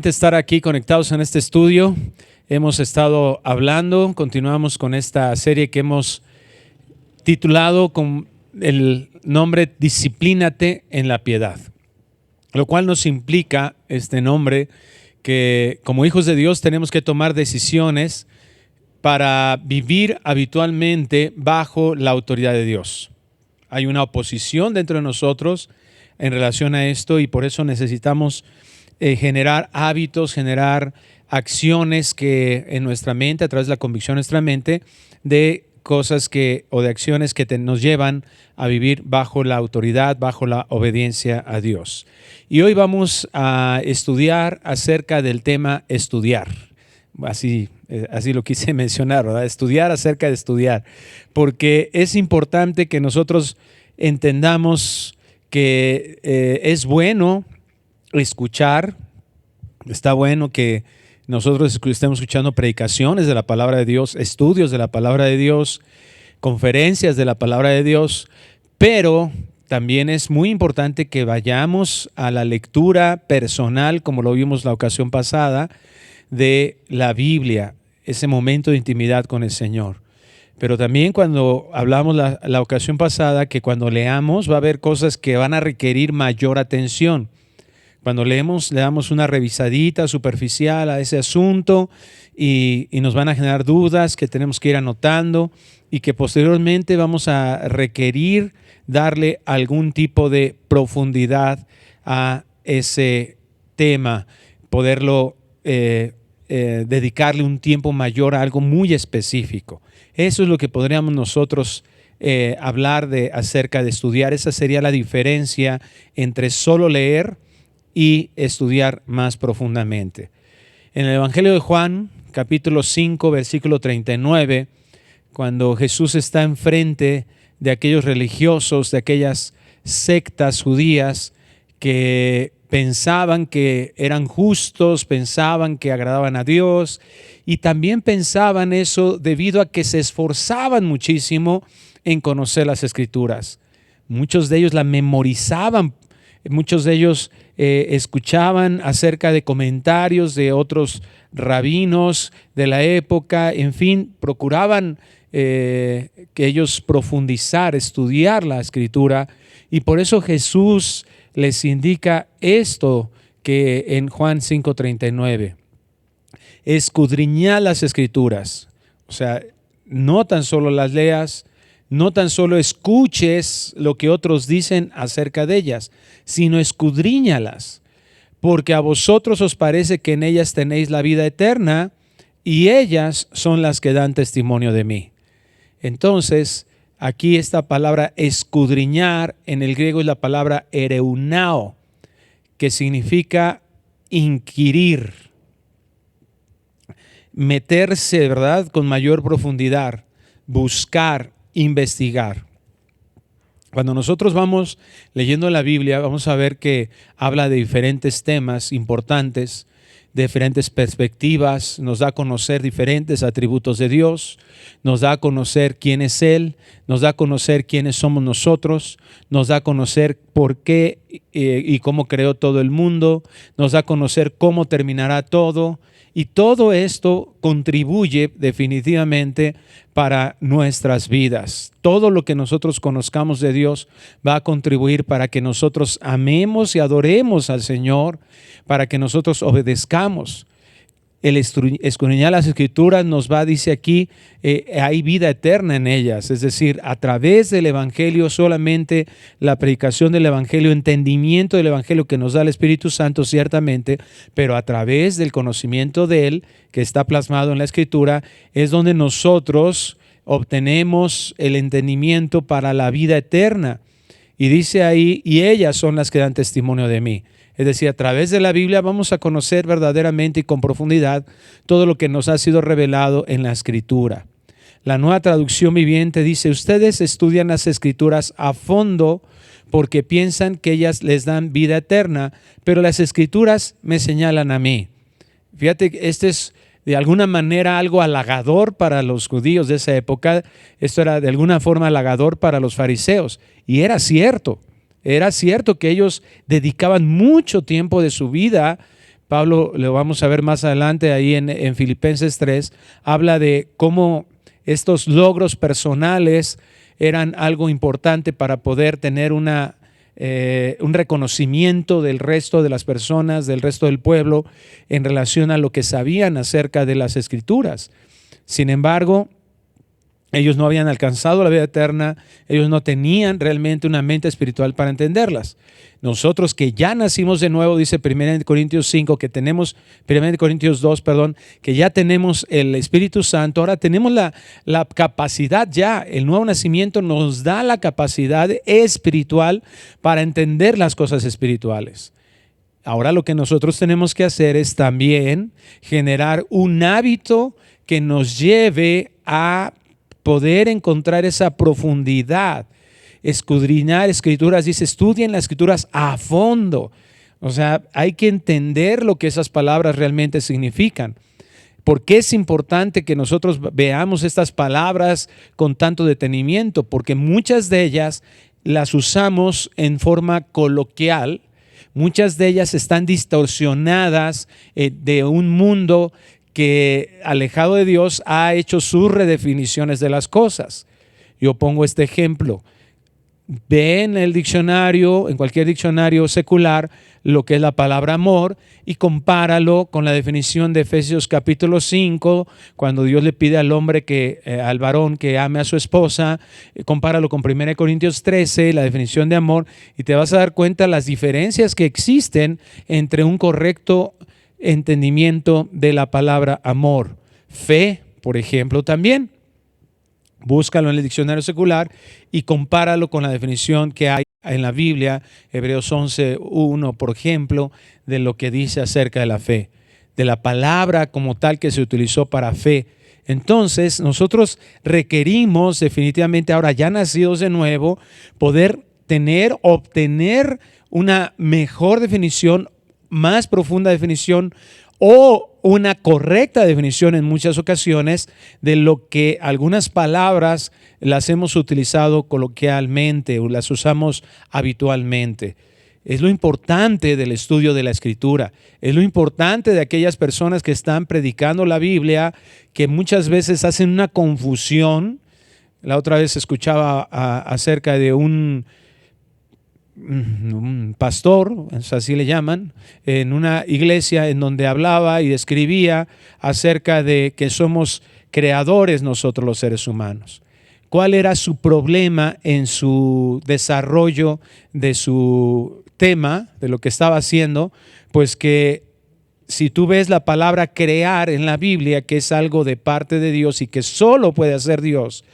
Estar aquí conectados en este estudio. Hemos estado hablando, continuamos con esta serie que hemos titulado con el nombre Disciplínate en la piedad, lo cual nos implica este nombre que como hijos de Dios tenemos que tomar decisiones para vivir habitualmente bajo la autoridad de Dios. Hay una oposición dentro de nosotros en relación a esto y por eso necesitamos generar hábitos, generar acciones que en nuestra mente, a través de la convicción de nuestra mente, de cosas o de acciones que nos llevan a vivir bajo la autoridad, bajo la obediencia a Dios. Y hoy vamos a estudiar acerca del tema estudiar. Así lo quise mencionar, ¿verdad? Estudiar acerca de estudiar, porque es importante que nosotros entendamos que es bueno escuchar. Está bueno que nosotros estemos escuchando predicaciones de la palabra de Dios, estudios de la palabra de Dios, conferencias de la palabra de Dios, pero también es muy importante que vayamos a la lectura personal, como lo vimos la ocasión pasada, de la Biblia, ese momento de intimidad con el Señor. Pero también cuando hablamos la ocasión pasada, que cuando leamos va a haber cosas que van a requerir mayor atención. Cuando leemos, le damos una revisadita superficial a ese asunto y nos van a generar dudas que tenemos que ir anotando y que posteriormente vamos a requerir darle algún tipo de profundidad a ese tema, poderlo dedicarle un tiempo mayor a algo muy específico. Eso es lo que podríamos nosotros hablar acerca de estudiar. Esa sería la diferencia entre solo leer y estudiar más profundamente. En el Evangelio de Juan, capítulo 5, versículo 39, cuando Jesús está enfrente de aquellos religiosos, de aquellas sectas judías que pensaban que eran justos, pensaban que agradaban a Dios y también pensaban eso debido a que se esforzaban muchísimo en conocer las Escrituras. Muchos de ellos la memorizaban. Muchos de ellos escuchaban acerca de comentarios de otros rabinos de la época, en fin, procuraban que ellos profundizar, estudiar la Escritura, y por eso Jesús les indica esto que en Juan 5:39, escudriñad las Escrituras, o sea, no tan solo las leas, no tan solo escuches lo que otros dicen acerca de ellas, sino escudriñalas, porque a vosotros os parece que en ellas tenéis la vida eterna y ellas son las que dan testimonio de mí. Entonces, aquí esta palabra escudriñar en el griego es la palabra ereunao, que significa inquirir, meterse, ¿verdad?, con mayor profundidad, buscar, investigar. Cuando nosotros vamos leyendo la Biblia, vamos a ver que habla de diferentes temas importantes, de diferentes perspectivas, nos da a conocer diferentes atributos de Dios, nos da a conocer quién es Él, nos da a conocer quiénes somos nosotros, nos da a conocer por qué y cómo creó todo el mundo, nos da a conocer cómo terminará todo. Y todo esto contribuye definitivamente para nuestras vidas. Todo lo que nosotros conozcamos de Dios va a contribuir para que nosotros amemos y adoremos al Señor, para que nosotros obedezcamos. El escudriñar las Escrituras nos va, dice aquí, hay vida eterna en ellas. Es decir, a través del Evangelio, solamente la predicación del Evangelio, entendimiento del Evangelio que nos da el Espíritu Santo, ciertamente, pero a través del conocimiento de Él, que está plasmado en la Escritura, es donde nosotros obtenemos el entendimiento para la vida eterna. Y dice ahí, y ellas son las que dan testimonio de mí. Es decir, a través de la Biblia vamos a conocer verdaderamente y con profundidad todo lo que nos ha sido revelado en la Escritura. La Nueva Traducción Viviente dice, ustedes estudian las Escrituras a fondo porque piensan que ellas les dan vida eterna, pero las Escrituras me señalan a mí. Fíjate que este es de alguna manera algo halagador para los judíos de esa época. Esto era de alguna forma halagador para los fariseos. Y era cierto que ellos dedicaban mucho tiempo de su vida Pablo, lo vamos a ver más adelante ahí en Filipenses 3, habla de cómo estos logros personales eran algo importante para poder tener un reconocimiento del resto de las personas, del resto del pueblo, en relación a lo que sabían acerca de las Escrituras. Sin embargo, ellos no habían alcanzado la vida eterna, ellos no tenían realmente una mente espiritual para entenderlas. Nosotros que ya nacimos de nuevo, dice 1 Corintios 5, que tenemos, 1 Corintios 2, perdón, que ya tenemos el Espíritu Santo, ahora tenemos la capacidad ya, el nuevo nacimiento nos da la capacidad espiritual para entender las cosas espirituales. Ahora lo que nosotros tenemos que hacer es también generar un hábito que nos lleve a poder encontrar esa profundidad, escudriñar escrituras, dice, estudien las escrituras a fondo. O sea, hay que entender lo que esas palabras realmente significan. ¿Por qué es importante que nosotros veamos estas palabras con tanto detenimiento? Porque muchas de ellas las usamos en forma coloquial, muchas de ellas están distorsionadas de un mundo que, alejado de Dios, ha hecho sus redefiniciones de las cosas. Yo pongo este ejemplo. Ve en el diccionario, en cualquier diccionario secular, lo que es la palabra amor y compáralo con la definición de Efesios capítulo 5, cuando Dios le pide al hombre, al varón que ame a su esposa. Compáralo con 1 Corintios 13, la definición de amor, y te vas a dar cuenta las diferencias que existen entre un correcto entendimiento de la palabra amor. Fe, por ejemplo, también. Búscalo en el diccionario secular y compáralo con la definición que hay en la Biblia, Hebreos 11:1, por ejemplo, de lo que dice acerca de la fe, de la palabra como tal que se utilizó para fe. Entonces, nosotros requerimos definitivamente, ahora ya nacidos de nuevo, poder obtener una mejor definición, más profunda definición, o una correcta definición en muchas ocasiones de lo que algunas palabras las hemos utilizado coloquialmente o las usamos habitualmente. Es lo importante del estudio de la Escritura, es lo importante de aquellas personas que están predicando la Biblia, que muchas veces hacen una confusión. La otra vez escuchaba acerca de un pastor, así le llaman, en una iglesia en donde hablaba y describía acerca de que somos creadores nosotros los seres humanos. ¿Cuál era su problema en su desarrollo de su tema, de lo que estaba haciendo? Pues que si tú ves la palabra crear en la Biblia, que es algo de parte de Dios y que solo puede hacer Dios,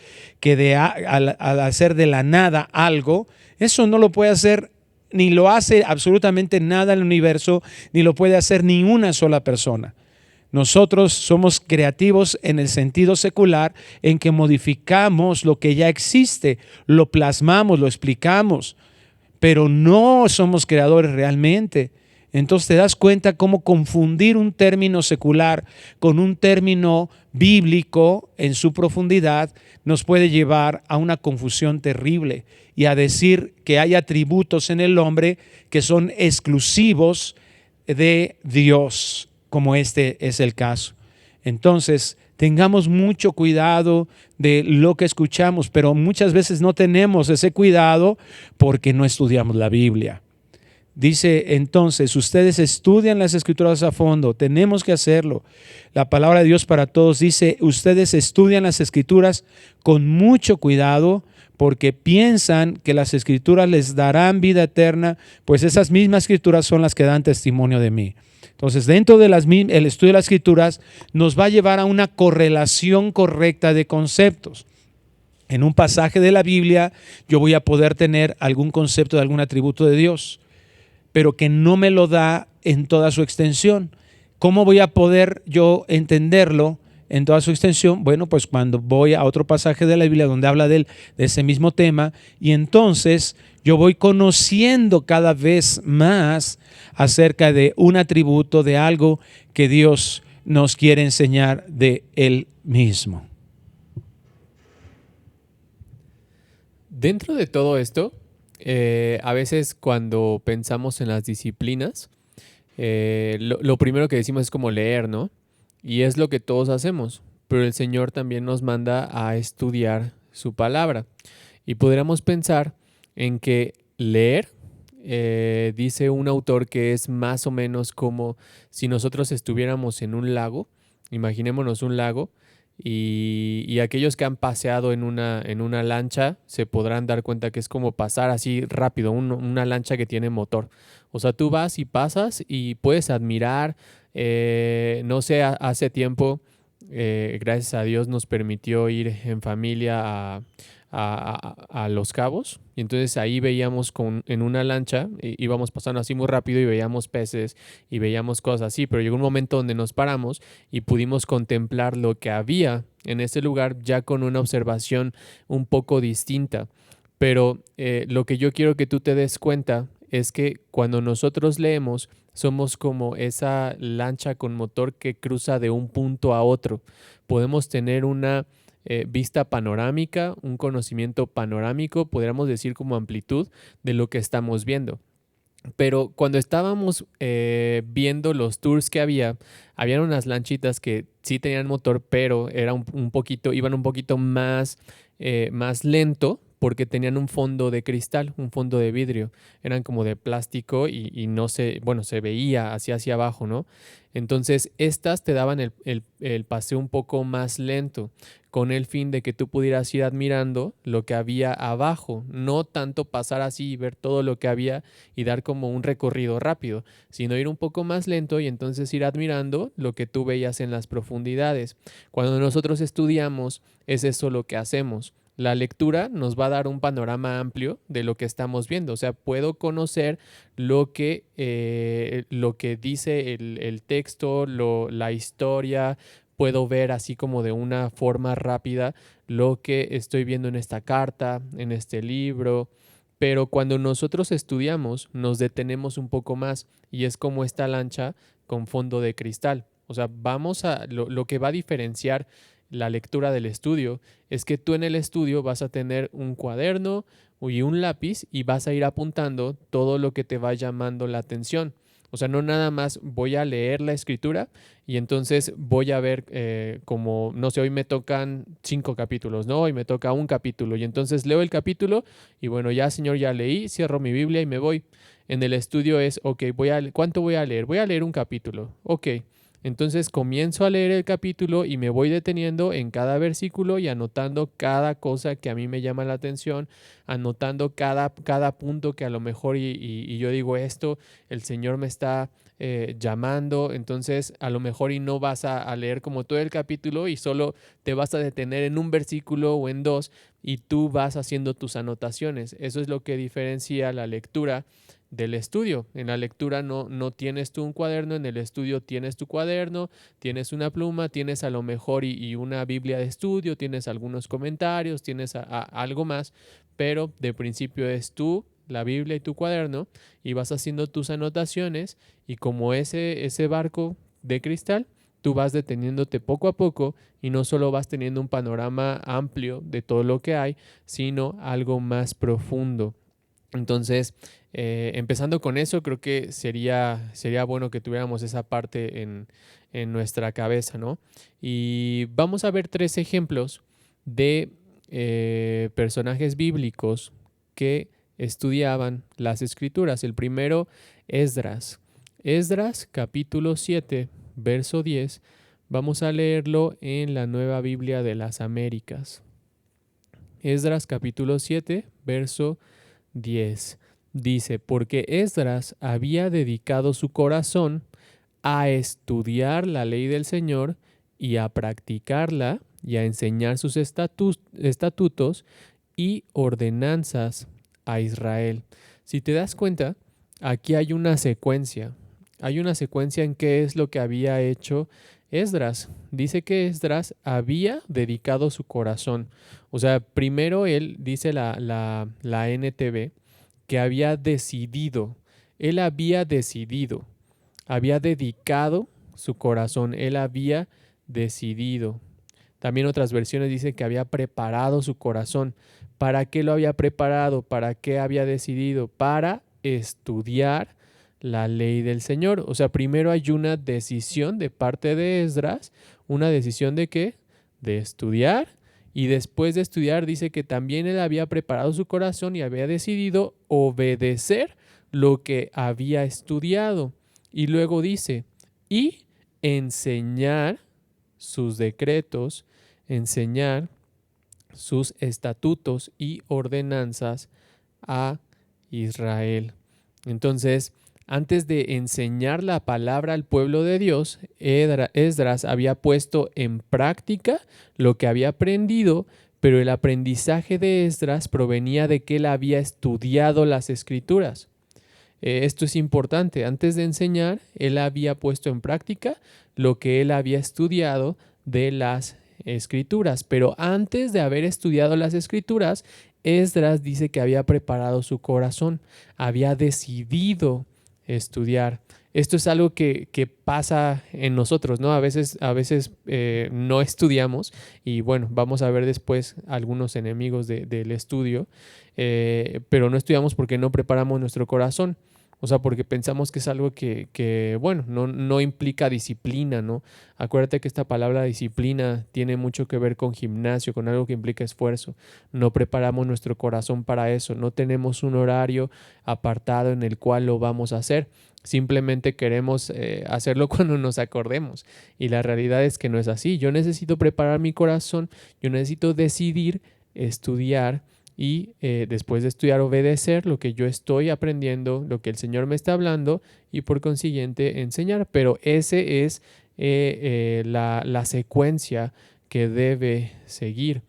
que al hacer de la nada algo, eso no lo puede hacer, ni lo hace absolutamente nada en el universo, ni lo puede hacer ni una sola persona. Nosotros somos creativos en el sentido secular, en que modificamos lo que ya existe, lo plasmamos, lo explicamos, pero no somos creadores realmente. Entonces te das cuenta cómo confundir un término secular con un término bíblico en su profundidad nos puede llevar a una confusión terrible y a decir que hay atributos en el hombre que son exclusivos de Dios, como este es el caso. Entonces, tengamos mucho cuidado de lo que escuchamos, pero muchas veces no tenemos ese cuidado porque no estudiamos la Biblia. Dice entonces, ustedes estudian las Escrituras a fondo, tenemos que hacerlo. La palabra de Dios para todos dice, ustedes estudian las Escrituras con mucho cuidado porque piensan que las Escrituras les darán vida eterna, pues esas mismas Escrituras son las que dan testimonio de mí. Entonces, dentro del estudio de las Escrituras nos va a llevar a una correlación correcta de conceptos. En un pasaje de la Biblia yo voy a poder tener algún concepto de algún atributo de Dios, pero que no me lo da en toda su extensión. ¿Cómo voy a poder yo entenderlo en toda su extensión? Bueno, pues cuando voy a otro pasaje de la Biblia donde habla de ese mismo tema, y entonces yo voy conociendo cada vez más acerca de un atributo, de algo que Dios nos quiere enseñar de Él mismo. Dentro de todo esto, a veces cuando pensamos en las disciplinas, lo primero que decimos es como leer, ¿no? Y es lo que todos hacemos, pero el Señor también nos manda a estudiar su palabra. Y podríamos pensar en que leer, dice un autor que es más o menos como si nosotros estuviéramos en un lago, imaginémonos un lago, y aquellos que han paseado en una lancha se podrán dar cuenta que es como pasar así rápido, una lancha que tiene motor. O sea, tú vas y pasas y puedes admirar, no sé, hace tiempo, gracias a Dios nos permitió ir en familia a Los Cabos. Y entonces ahí veíamos en una lancha, íbamos pasando así muy rápido y veíamos peces y veíamos cosas así, pero llegó un momento donde nos paramos y pudimos contemplar lo que había en ese lugar ya con una observación un poco distinta. Pero lo que yo quiero que tú te des cuenta es que cuando nosotros leemos, somos como esa lancha con motor que cruza de un punto a otro. Podemos tener una vista panorámica, un conocimiento panorámico, podríamos decir como amplitud de lo que estamos viendo. Pero cuando estábamos viendo los tours que habían unas lanchitas que sí tenían motor, pero era un poquito, iban un poquito más lento porque tenían un fondo de cristal, un fondo de vidrio. Eran como de plástico y no se, bueno, se veía hacia abajo, ¿no? Entonces, estas te daban el paseo un poco más lento, con el fin de que tú pudieras ir admirando lo que había abajo, no tanto pasar así y ver todo lo que había y dar como un recorrido rápido, sino ir un poco más lento y entonces ir admirando lo que tú veías en las profundidades. Cuando nosotros estudiamos, es eso lo que hacemos. La lectura nos va a dar un panorama amplio de lo que estamos viendo. O sea, puedo conocer lo que dice el texto, la historia, puedo ver así como de una forma rápida lo que estoy viendo en esta carta, en este libro. Pero cuando nosotros estudiamos, nos detenemos un poco más y es como esta lancha con fondo de cristal. O sea, lo que va a diferenciar la lectura del estudio es que tú en el estudio vas a tener un cuaderno y un lápiz y vas a ir apuntando todo lo que te va llamando la atención. O sea, no nada más voy a leer la escritura y entonces voy a ver como, no sé, hoy me tocan 5 capítulos, ¿no? Hoy me toca un capítulo y entonces leo el capítulo y bueno, ya señor, ya leí, cierro mi Biblia y me voy. En el estudio es, ok, ¿cuánto voy a leer? Voy a leer un capítulo, ok. Entonces comienzo a leer el capítulo y me voy deteniendo en cada versículo y anotando cada cosa que a mí me llama la atención, anotando cada punto que a lo mejor y yo digo esto, el Señor me está llamando, entonces a lo mejor y no vas a leer como todo el capítulo y solo te vas a detener en un versículo o en dos y tú vas haciendo tus anotaciones. Eso es lo que diferencia la lectura del estudio. En la lectura no tienes tú un cuaderno, en el estudio tienes tu cuaderno, tienes una pluma, tienes a lo mejor y una Biblia de estudio, tienes algunos comentarios, tienes algo más, pero de principio es tú, la Biblia y tu cuaderno y vas haciendo tus anotaciones y como ese barco de cristal, tú vas deteniéndote poco a poco y no solo vas teniendo un panorama amplio de todo lo que hay, sino algo más profundo. Entonces, empezando con eso, creo que sería bueno que tuviéramos esa parte en nuestra cabeza, ¿no? Y vamos a ver 3 ejemplos de personajes bíblicos que estudiaban las escrituras. El primero, Esdras. Esdras, capítulo 7, verso 10. Vamos a leerlo en la Nueva Biblia de las Américas. Esdras, capítulo 7, verso 10. Dice, porque Esdras había dedicado su corazón a estudiar la ley del Señor y a practicarla y a enseñar sus estatutos y ordenanzas a Israel. Si te das cuenta, aquí hay una secuencia. Hay una secuencia en qué es lo que había hecho Esdras. Dice que Esdras había dedicado su corazón. O sea, primero él, dice la NTV, que él había dedicado su corazón, él había decidido. También otras versiones dicen que había preparado su corazón. ¿Para qué lo había preparado? ¿Para qué había decidido? Para estudiar la ley del Señor. O sea, primero hay una decisión de parte de Esdras, una decisión de ¿qué? De estudiar. Y después de estudiar dice que también él había preparado su corazón y había decidido obedecer lo que había estudiado. Y luego dice, y enseñar sus decretos, enseñar sus estatutos y ordenanzas a Israel. Entonces, antes de enseñar la palabra al pueblo de Dios, Esdras había puesto en práctica lo que había aprendido, pero el aprendizaje de Esdras provenía de que él había estudiado las escrituras. Esto es importante. Antes de enseñar, él había puesto en práctica lo que él había estudiado de las escrituras. Pero antes de haber estudiado las escrituras, Esdras dice que había preparado su corazón, había decidido estudiar. Esto es algo que pasa en nosotros, ¿no? A veces no estudiamos y bueno, vamos a ver después algunos enemigos del estudio, pero no estudiamos porque no preparamos nuestro corazón. O sea, porque pensamos que es algo que bueno, no implica disciplina, ¿no? Acuérdate que esta palabra disciplina tiene mucho que ver con gimnasio, con algo que implica esfuerzo. No preparamos nuestro corazón para eso, no tenemos un horario apartado en el cual lo vamos a hacer. Simplemente queremos hacerlo cuando nos acordemos. Y la realidad es que no es así. Yo necesito preparar mi corazón, yo necesito decidir estudiar y después de estudiar obedecer lo que yo estoy aprendiendo, lo que el Señor me está hablando y por consiguiente enseñar. Pero ese es la secuencia que debe seguir.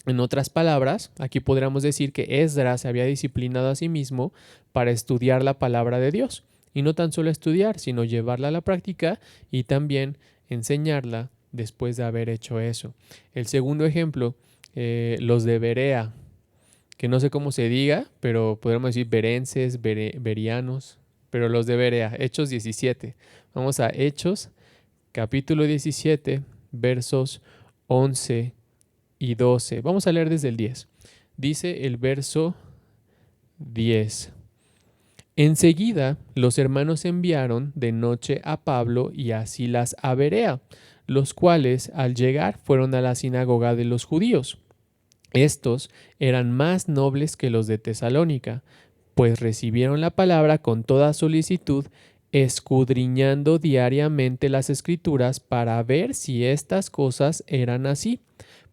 En otras palabras, aquí podríamos decir que Esdras se había disciplinado a sí mismo para estudiar la palabra de Dios. Y no tan solo estudiar, sino llevarla a la práctica y también enseñarla después de haber hecho eso. El segundo ejemplo, los de Berea, que no sé cómo se diga, pero podríamos decir berenses, berianos, pero los de Berea, Hechos 17. Vamos a Hechos, capítulo 17, versos 11 y 12. Vamos a leer desde el 10. Dice el verso 10. Enseguida los hermanos enviaron de noche a Pablo y a Silas a Berea, los cuales al llegar fueron a la sinagoga de los judíos. Estos eran más nobles que los de Tesalónica, pues recibieron la palabra con toda solicitud, escudriñando diariamente las escrituras para ver si estas cosas eran así.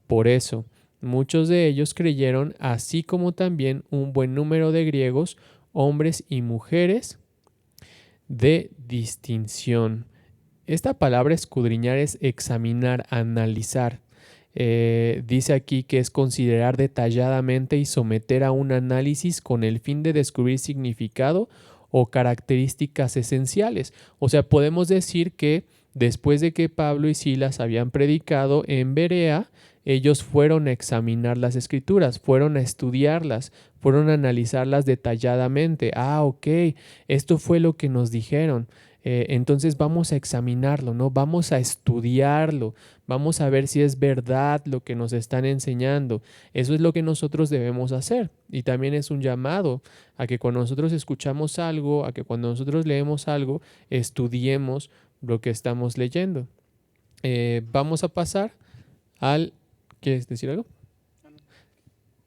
Por eso, muchos de ellos creyeron, así como también un buen número de griegos, hombres y mujeres de distinción. Esta palabra escudriñar es examinar, analizar. Dice aquí que es considerar detalladamente y someter a un análisis con el fin de descubrir significado o características esenciales. O sea, podemos decir que después de que Pablo y Silas habían predicado en Berea, ellos fueron a examinar las escrituras, fueron a estudiarlas, fueron a analizarlas detalladamente. Ok, esto fue lo que nos dijeron. Entonces vamos a examinarlo, ¿no? Vamos a estudiarlo, vamos a ver si es verdad lo que nos están enseñando. Eso es lo que nosotros debemos hacer. Y también es un llamado a que cuando nosotros escuchamos algo, a que cuando nosotros leemos algo, estudiemos lo que estamos leyendo. Vamos a pasar al... ¿Quieres decir algo?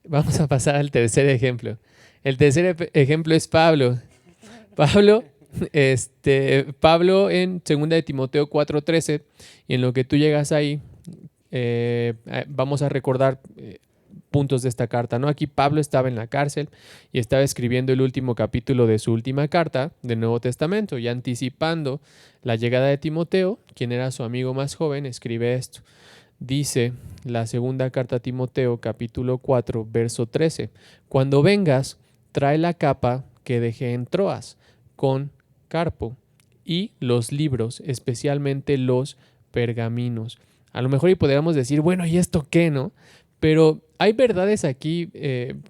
Vamos a pasar al tercer ejemplo. El tercer ejemplo es Pablo. Pablo en 2 de Timoteo 4:13, y en lo que tú llegas ahí, vamos a recordar puntos de esta carta, ¿no? Aquí Pablo estaba en la cárcel y estaba escribiendo el último capítulo de su última carta del Nuevo Testamento y anticipando la llegada de Timoteo, quien era su amigo más joven, escribe esto. Dice la segunda carta a Timoteo, capítulo 4, verso 13. Cuando vengas, trae la capa que dejé en Troas con Carpo y los libros, especialmente los pergaminos. A lo mejor y podríamos decir, bueno, ¿y esto qué, no? Pero hay verdades aquí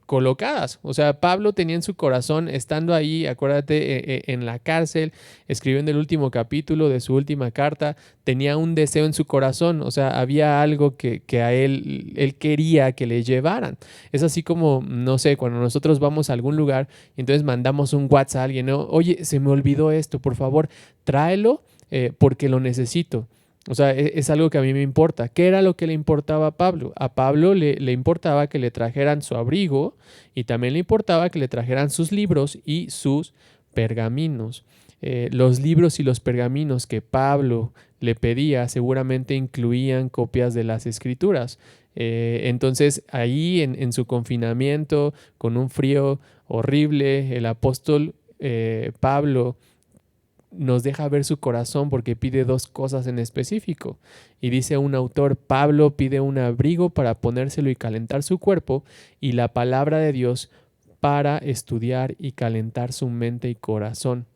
colocadas. O sea, Pablo tenía en su corazón, estando ahí, acuérdate, en la cárcel, escribiendo el último capítulo de su última carta, tenía un deseo en su corazón. O sea, había algo que a él quería que le llevaran. Es así como, no sé, cuando nosotros vamos a algún lugar y entonces mandamos un WhatsApp a alguien, ¿no? Oye, se me olvidó esto, por favor, tráelo porque lo necesito. O sea, es algo que a mí me importa. ¿Qué era lo que le importaba a Pablo? A Pablo le importaba que le trajeran su abrigo y también le importaba que le trajeran sus libros y sus pergaminos. Los libros y los pergaminos que Pablo le pedía seguramente incluían copias de las escrituras. Entonces ahí en su confinamiento, con un frío horrible, el apóstol Pablo nos deja ver su corazón porque pide dos cosas en específico. Y dice un autor, Pablo pide un abrigo para ponérselo y calentar su cuerpo y la palabra de Dios para estudiar y calentar su mente y corazón.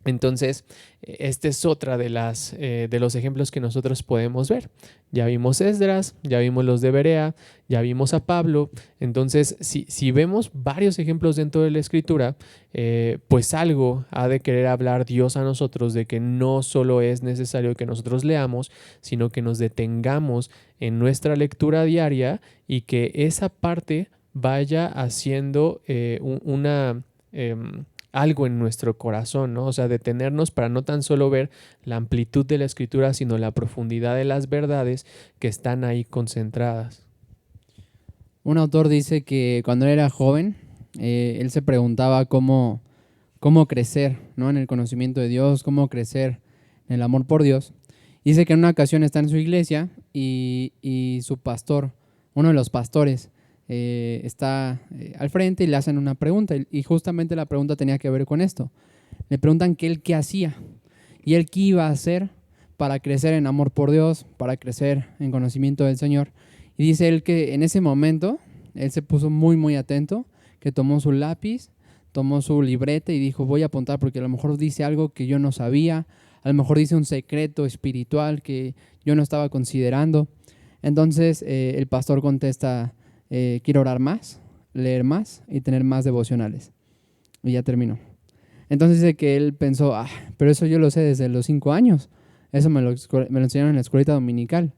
Entonces, esta es otra de los ejemplos que nosotros podemos ver. Ya vimos Esdras, ya vimos los de Berea, ya vimos a Pablo. Entonces, si vemos varios ejemplos dentro de la Escritura, pues algo ha de querer hablar Dios a nosotros de que no solo es necesario que nosotros leamos, sino que nos detengamos en nuestra lectura diaria y que esa parte vaya haciendo algo en nuestro corazón, ¿no? O sea, detenernos para no tan solo ver la amplitud de la escritura, sino la profundidad de las verdades que están ahí concentradas. Un autor dice que cuando él era joven, él se preguntaba cómo crecer, ¿no? En el conocimiento de Dios, cómo crecer en el amor por Dios. Dice que en una ocasión está en su iglesia y su pastor, uno de los pastores, está al frente y le hacen una pregunta y justamente la pregunta tenía que ver con esto. Le preguntan que él qué hacía y él qué iba a hacer para crecer en amor por Dios, para crecer en conocimiento del Señor. Y dice él que en ese momento él se puso muy muy atento, que tomó su lápiz, tomó su libreta y dijo, voy a apuntar porque a lo mejor dice algo que yo no sabía, a lo mejor dice un secreto espiritual que yo no estaba considerando. Entonces el pastor contesta, quiero orar más, leer más y tener más devocionales. Y ya terminó. Entonces dice que él pensó, pero eso yo lo sé desde los 5 años. Eso me lo enseñaron en la escuelita dominical.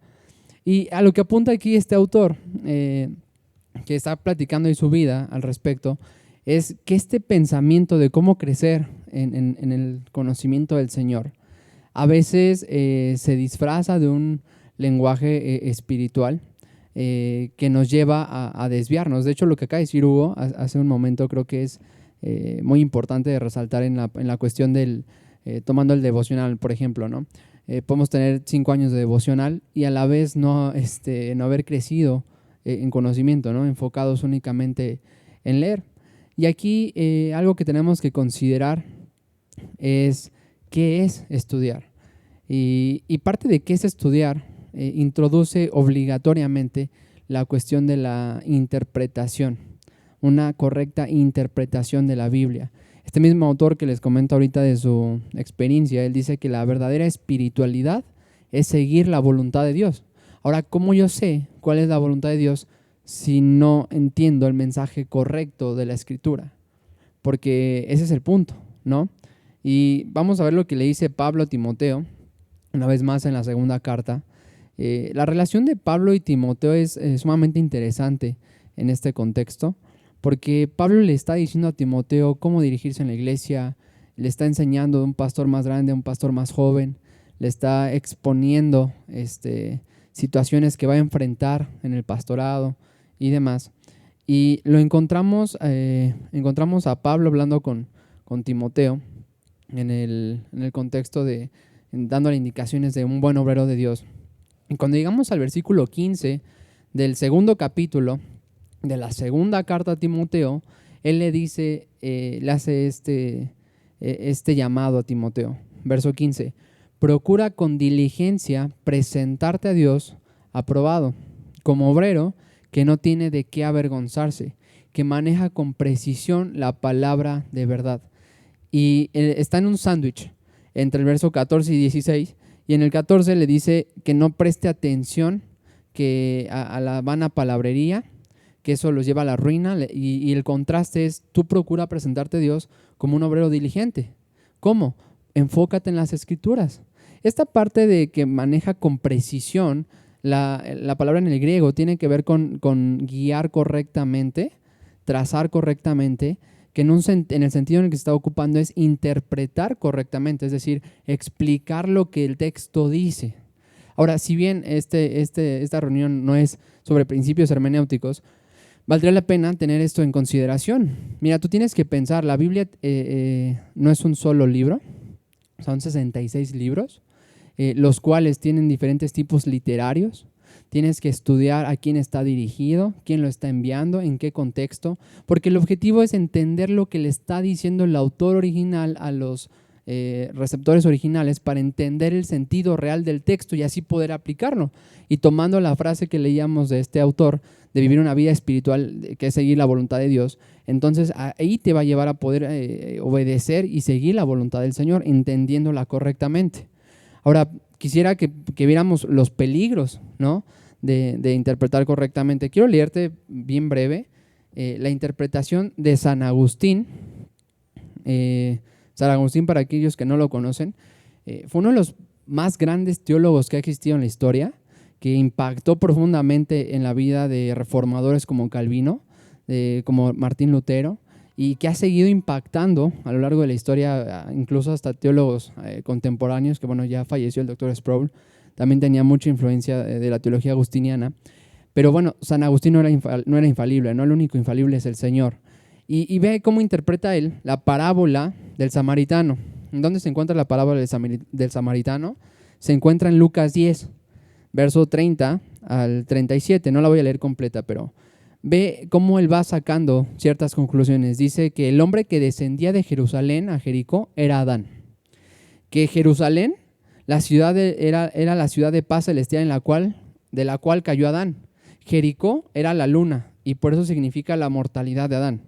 Y a lo que apunta aquí este autor, que está platicando de su vida al respecto, es que este pensamiento de cómo crecer en el conocimiento del Señor a veces se disfraza de un lenguaje espiritual que nos lleva a desviarnos. De hecho, lo que acaba de decir Hugo hace un momento creo que es muy importante de resaltar en la cuestión del, tomando el devocional, por ejemplo, ¿no? Podemos tener 5 años de devocional y a la vez no haber crecido en conocimiento, ¿no? Enfocados únicamente en leer. Y aquí algo que tenemos que considerar es qué es estudiar. Y parte de qué es estudiar introduce obligatoriamente la cuestión de la interpretación, una correcta interpretación de la Biblia. Este mismo autor que les comento ahorita de su experiencia, él dice que la verdadera espiritualidad es seguir la voluntad de Dios. Ahora, ¿cómo yo sé cuál es la voluntad de Dios si no entiendo el mensaje correcto de la Escritura? Porque ese es el punto, ¿no? Y vamos a ver lo que le dice Pablo a Timoteo, una vez más en la segunda carta. La relación de Pablo y Timoteo es sumamente interesante en este contexto, porque Pablo le está diciendo a Timoteo cómo dirigirse en la iglesia, le está enseñando de un pastor más grande a un pastor más joven, le está exponiendo situaciones que va a enfrentar en el pastorado y demás. Y lo encontramos a Pablo hablando con Timoteo en el contexto de dándole indicaciones de un buen obrero de Dios. Y cuando llegamos al versículo 15 del segundo capítulo de la segunda carta a Timoteo, él le dice, le hace este llamado a Timoteo. Verso 15, procura con diligencia presentarte a Dios aprobado, como obrero que no tiene de qué avergonzarse, que maneja con precisión la palabra de verdad. Y está en un sándwich entre el verso 14 y 16, y en el 14 le dice que no preste atención a la vana palabrería, que eso los lleva a la ruina, y el contraste es, tú procura presentarte a Dios como un obrero diligente. ¿Cómo? Enfócate en las Escrituras. Esta parte de que maneja con precisión, la palabra en el griego tiene que ver con guiar correctamente, trazar correctamente, que en el sentido en el que se está ocupando es interpretar correctamente, es decir, explicar lo que el texto dice. Ahora, si bien esta reunión no es sobre principios hermenéuticos, valdría la pena tener esto en consideración. Mira, tú tienes que pensar, la Biblia no es un solo libro, son 66 libros, los cuales tienen diferentes tipos literarios. Tienes que estudiar a quién está dirigido, quién lo está enviando, en qué contexto, porque el objetivo es entender lo que le está diciendo el autor original a los receptores originales para entender el sentido real del texto y así poder aplicarlo. Y tomando la frase que leíamos de este autor, de vivir una vida espiritual, que es seguir la voluntad de Dios, entonces ahí te va a llevar a poder obedecer y seguir la voluntad del Señor, entendiéndola correctamente. Ahora, quisiera que viéramos los peligros, ¿no?, de interpretar correctamente. Quiero leerte bien breve la interpretación de San Agustín. San Agustín, para aquellos que no lo conocen, fue uno de los más grandes teólogos que ha existido en la historia, que impactó profundamente en la vida de reformadores como Calvino, como Martín Lutero, y que ha seguido impactando a lo largo de la historia, incluso hasta teólogos contemporáneos, que bueno, ya falleció el doctor Sproul, también tenía mucha influencia de la teología agustiniana. Pero bueno, San Agustín no era infalible, ¿no? El único infalible es el Señor. Y ve cómo interpreta él la parábola del samaritano. ¿En dónde se encuentra la parábola del samaritano? Se encuentra en Lucas 10, verso 30 al 37. No la voy a leer completa, pero ve cómo él va sacando ciertas conclusiones. Dice que el hombre que descendía de Jerusalén a Jericó era Adán. Que Jerusalén, la ciudad era la ciudad de paz celestial de la cual cayó Adán. Jericó era la luna y por eso significa la mortalidad de Adán.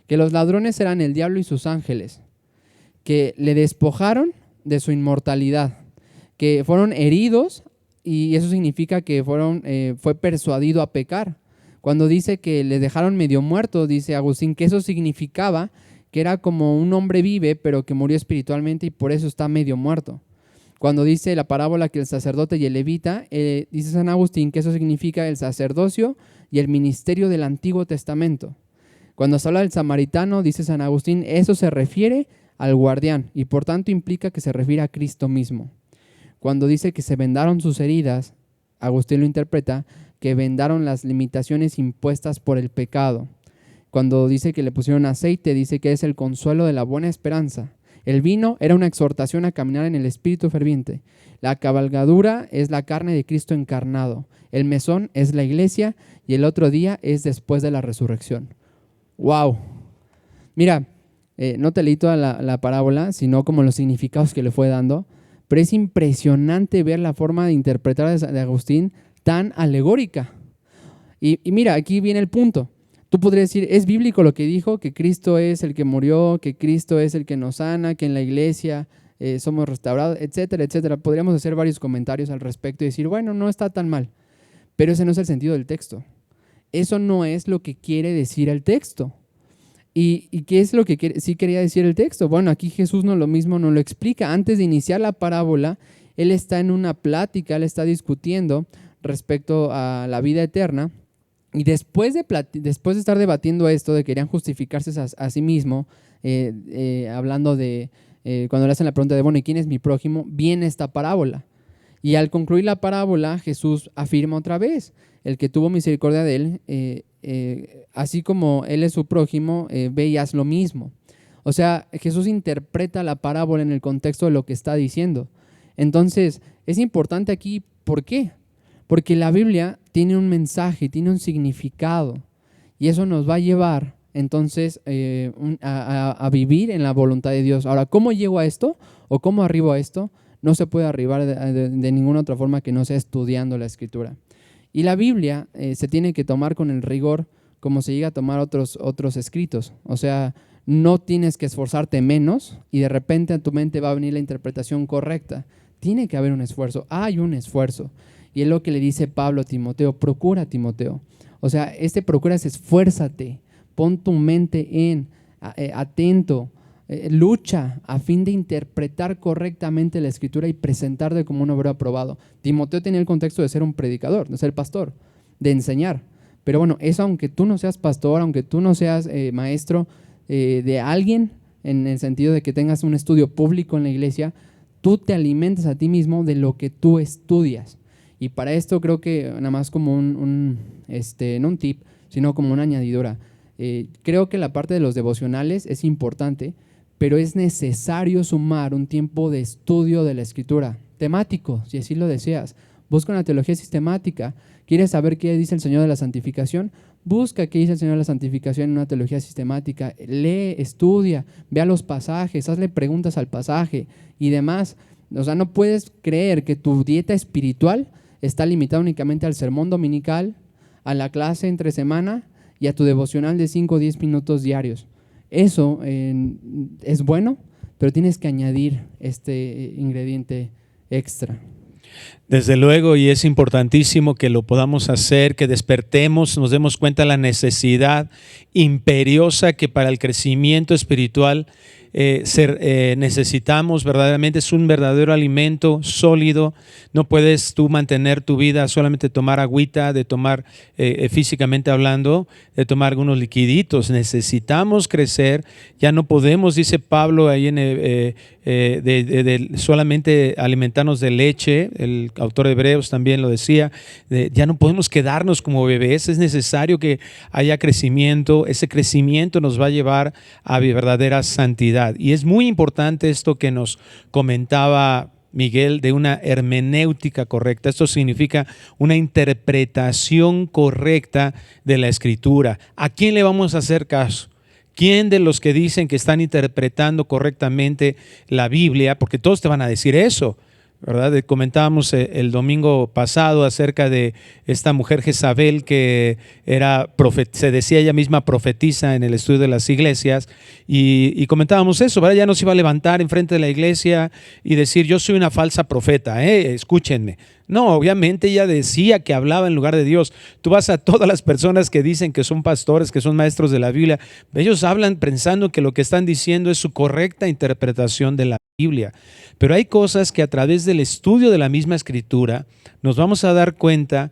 Que los ladrones eran el diablo y sus ángeles. Que le despojaron de su inmortalidad. Que fueron heridos y eso significa que fue persuadido a pecar. Cuando dice que le dejaron medio muerto, dice Agustín que eso significaba que era como un hombre vive, pero que murió espiritualmente y por eso está medio muerto. Cuando dice la parábola que el sacerdote y el levita, dice San Agustín que eso significa el sacerdocio y el ministerio del Antiguo Testamento. Cuando se habla del samaritano, dice San Agustín, eso se refiere al guardián y por tanto implica que se refiere a Cristo mismo. Cuando dice que se vendaron sus heridas, Agustín lo interpreta que vendaron las limitaciones impuestas por el pecado. Cuando dice que le pusieron aceite, dice que es el consuelo de la buena esperanza. El vino era una exhortación a caminar en el espíritu ferviente. La cabalgadura es la carne de Cristo encarnado. El mesón es la iglesia y el otro día es después de la resurrección. ¡Wow! Mira, no te leí toda la parábola, sino como los significados que le fue dando, pero es impresionante ver la forma de interpretar de Agustín tan alegórica. Y mira, aquí viene el punto. Tú podrías decir, es bíblico lo que dijo, que Cristo es el que murió, que Cristo es el que nos sana, que en la iglesia somos restaurados, etcétera, etcétera. Podríamos hacer varios comentarios al respecto y decir, bueno, no está tan mal, pero ese no es el sentido del texto. Eso no es lo que quiere decir el texto. ¿Y qué es lo que sí quería decir el texto? Bueno, aquí Jesús nos lo explica. Antes de iniciar la parábola, Él está en una plática, Él está discutiendo respecto a la vida eterna. Y después de estar debatiendo esto, de que querían justificarse a sí mismo, hablando de, cuando le hacen la pregunta de, bueno, ¿y quién es mi prójimo? Viene esta parábola. Y al concluir la parábola, Jesús afirma otra vez, el que tuvo misericordia de él, así como él es su prójimo, ve y haz lo mismo. O sea, Jesús interpreta la parábola en el contexto de lo que está diciendo. Entonces, es importante aquí, ¿por qué? Porque la Biblia tiene un mensaje, tiene un significado y eso nos va a llevar entonces a vivir en la voluntad de Dios. Ahora, ¿cómo llego a esto o cómo arribo a esto? No se puede arribar de ninguna otra forma que no sea estudiando la Escritura. Y la Biblia se tiene que tomar con el rigor como se llega a tomar otros escritos. O sea, no tienes que esforzarte menos y de repente a tu mente va a venir la interpretación correcta. Tiene que haber un esfuerzo, hay un esfuerzo. Y es lo que le dice Pablo a Timoteo, procura Timoteo. O sea, procuras, esfuérzate, pon tu mente atento, lucha a fin de interpretar correctamente la Escritura y presentarte como un obrero aprobado. Timoteo tenía el contexto de ser un predicador, de ser pastor, de enseñar. Pero bueno, eso aunque tú no seas pastor, aunque tú no seas maestro de alguien, en el sentido de que tengas un estudio público en la iglesia, tú te alimentas a ti mismo de lo que tú estudias. Y para esto creo que nada más como no un tip, sino como una añadidura. Creo que la parte de los devocionales es importante, pero es necesario sumar un tiempo de estudio de la Escritura, temático, si así lo deseas. Busca una teología sistemática. ¿Quieres saber qué dice el Señor de la santificación? Busca qué dice el Señor de la santificación en una teología sistemática. Lee, estudia, vea los pasajes, hazle preguntas al pasaje y demás. O sea, no puedes creer que tu dieta espiritual está limitada únicamente al sermón dominical, a la clase entre semana y a tu devocional de 5 o 10 minutos diarios. Eso es bueno, pero tienes que añadir este ingrediente extra. Desde luego, y es importantísimo que lo podamos hacer, que despertemos, nos demos cuenta de la necesidad imperiosa que para el crecimiento espiritual necesitamos verdaderamente. Es un verdadero alimento sólido. No puedes tú mantener tu vida solamente tomar agüita, de tomar físicamente hablando, de tomar algunos liquiditos. Necesitamos crecer. Ya no podemos, dice Pablo ahí solamente alimentarnos de leche. El autor de Hebreos también lo decía. Ya no podemos quedarnos como bebés. Es necesario que haya crecimiento. Ese crecimiento nos va a llevar a verdadera santidad. Y es muy importante esto que nos comentaba Miguel, de una hermenéutica correcta. Esto significa una interpretación correcta de la Escritura. ¿A quién le vamos a hacer caso? ¿Quién de los que dicen que están interpretando correctamente la Biblia? Porque todos te van a decir eso, ¿verdad? Comentábamos el domingo pasado acerca de esta mujer Jezabel que se decía ella misma profetisa en el estudio de las iglesias y comentábamos eso, ¿verdad? Ya no se iba a levantar enfrente de la iglesia y decir yo soy una falsa profeta, escúchenme. No, obviamente ella decía que hablaba en lugar de Dios. Tú vas a todas las personas que dicen que son pastores, que son maestros de la Biblia, ellos hablan pensando que lo que están diciendo es su correcta interpretación de la Biblia. Pero hay cosas que a través del estudio de la misma Escritura nos vamos a dar cuenta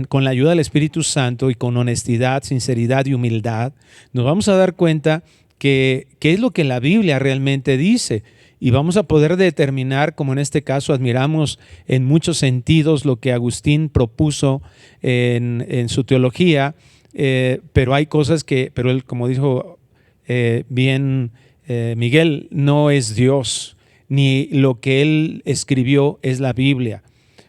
con la ayuda del Espíritu Santo y con honestidad, sinceridad y humildad, nos vamos a dar cuenta que qué es lo que la Biblia realmente dice. Y vamos a poder determinar, como en este caso admiramos en muchos sentidos lo que Agustín propuso en su teología, pero hay cosas pero él, como dijo bien Miguel, no es Dios, ni lo que él escribió es la Biblia.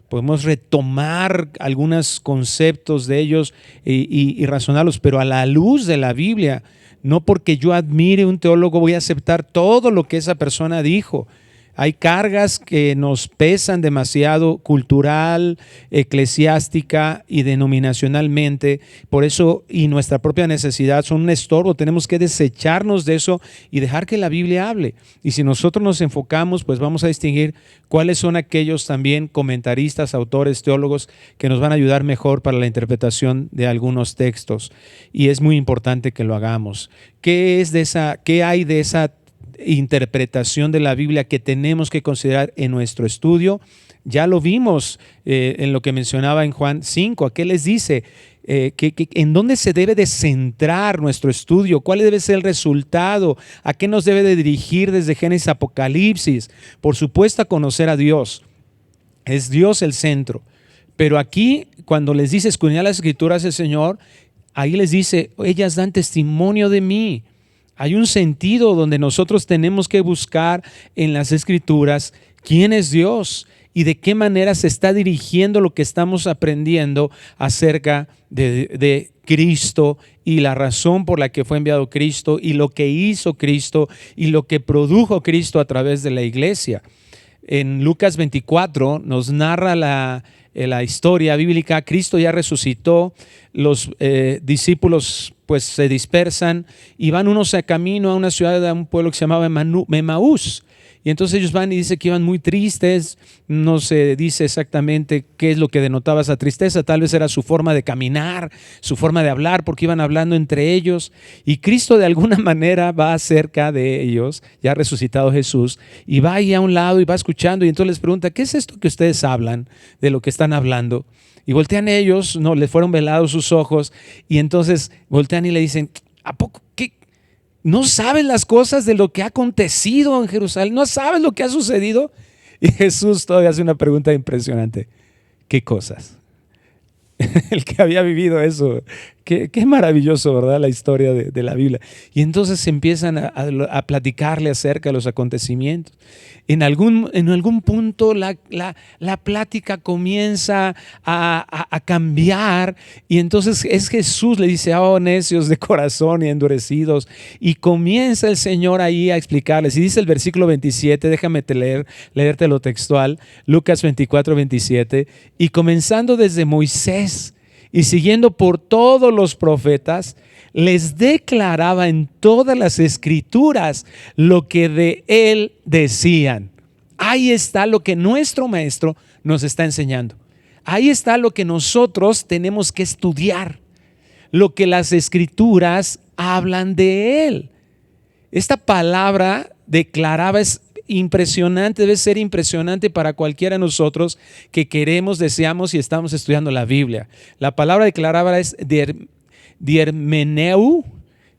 Podemos retomar algunos conceptos de ellos y razonarlos, pero a la luz de la Biblia. No porque yo admire un teólogo voy a aceptar todo lo que esa persona dijo. Hay cargas que nos pesan demasiado cultural, eclesiástica y denominacionalmente. Por eso y nuestra propia necesidad son un estorbo. Tenemos que desecharnos de eso y dejar que la Biblia hable. Y si nosotros nos enfocamos, pues vamos a distinguir cuáles son aquellos también comentaristas, autores, teólogos que nos van a ayudar mejor para la interpretación de algunos textos. Y es muy importante que lo hagamos. ¿Qué hay de esa interpretación de la Biblia que tenemos que considerar en nuestro estudio? Ya lo vimos en lo que mencionaba en Juan 5. ¿A qué les dice? ¿En dónde se debe de centrar nuestro estudio? ¿Cuál debe ser el resultado? ¿A qué nos debe de dirigir desde Génesis a Apocalipsis? Por supuesto, a conocer a Dios. Es Dios el centro. Pero aquí, cuando les dice escudriñar las Escrituras el Señor, ahí les dice, ellas dan testimonio de mí. Hay un sentido donde nosotros tenemos que buscar en las Escrituras quién es Dios y de qué manera se está dirigiendo lo que estamos aprendiendo acerca de Cristo y la razón por la que fue enviado Cristo y lo que hizo Cristo y lo que produjo Cristo a través de la iglesia. En Lucas 24 nos narra la historia bíblica. Cristo ya resucitó, los discípulos pues se dispersan y van unos a camino a una ciudad, a un pueblo que se llamaba Emaús. Y entonces ellos van y dice que iban muy tristes, no se dice exactamente qué es lo que denotaba esa tristeza, tal vez era su forma de caminar, su forma de hablar, porque iban hablando entre ellos. Y Cristo de alguna manera va cerca de ellos, ya resucitado Jesús, y va ahí a un lado y va escuchando y entonces les pregunta, ¿qué es esto que ustedes hablan, de lo que están hablando? Y voltean ellos, no, les fueron velados sus ojos, y entonces voltean y le dicen, ¿a poco qué? ¿No sabes las cosas de lo que ha acontecido en Jerusalén? ¿No sabes lo que ha sucedido? Y Jesús todavía hace una pregunta impresionante. ¿Qué cosas? El que había vivido eso. Qué maravilloso, ¿verdad? La historia de la Biblia. Y entonces empiezan a platicarle acerca de los acontecimientos. En algún punto la plática comienza a cambiar y entonces es Jesús, le dice, oh necios de corazón y endurecidos. Y comienza el Señor ahí a explicarles. Y dice el versículo 27, déjame leerte lo textual, Lucas 24, 27. Y comenzando desde Moisés y siguiendo por todos los profetas, les declaraba en todas las escrituras lo que de él decían. Ahí está lo que nuestro maestro nos está enseñando. Ahí está lo que nosotros tenemos que estudiar, lo que las escrituras hablan de él. Esta palabra declaraba es impresionante, debe ser impresionante para cualquiera de nosotros que queremos, deseamos y estamos estudiando la Biblia. La palabra declaraba es diermeneu,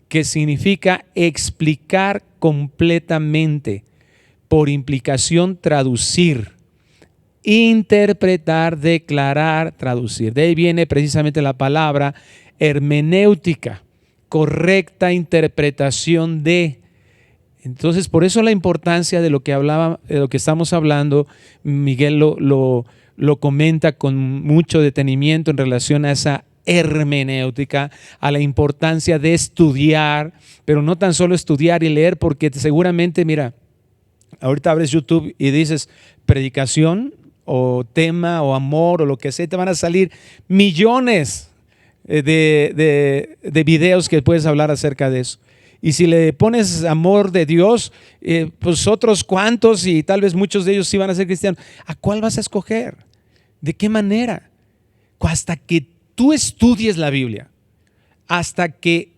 que significa explicar completamente, por implicación traducir, interpretar, declarar, traducir. De ahí viene precisamente la palabra hermenéutica, correcta interpretación de. Entonces, por eso la importancia de lo que estamos hablando, Miguel lo comenta con mucho detenimiento en relación a esa hermenéutica, a la importancia de estudiar, pero no tan solo estudiar y leer, porque seguramente, mira, ahorita abres YouTube y dices predicación o tema o amor o lo que sea, te van a salir millones de videos que puedes hablar acerca de eso. Y si le pones amor de Dios, pues otros cuantos y tal vez muchos de ellos sí van a ser cristianos. ¿A cuál vas a escoger? ¿De qué manera? Hasta que tú estudies la Biblia, hasta que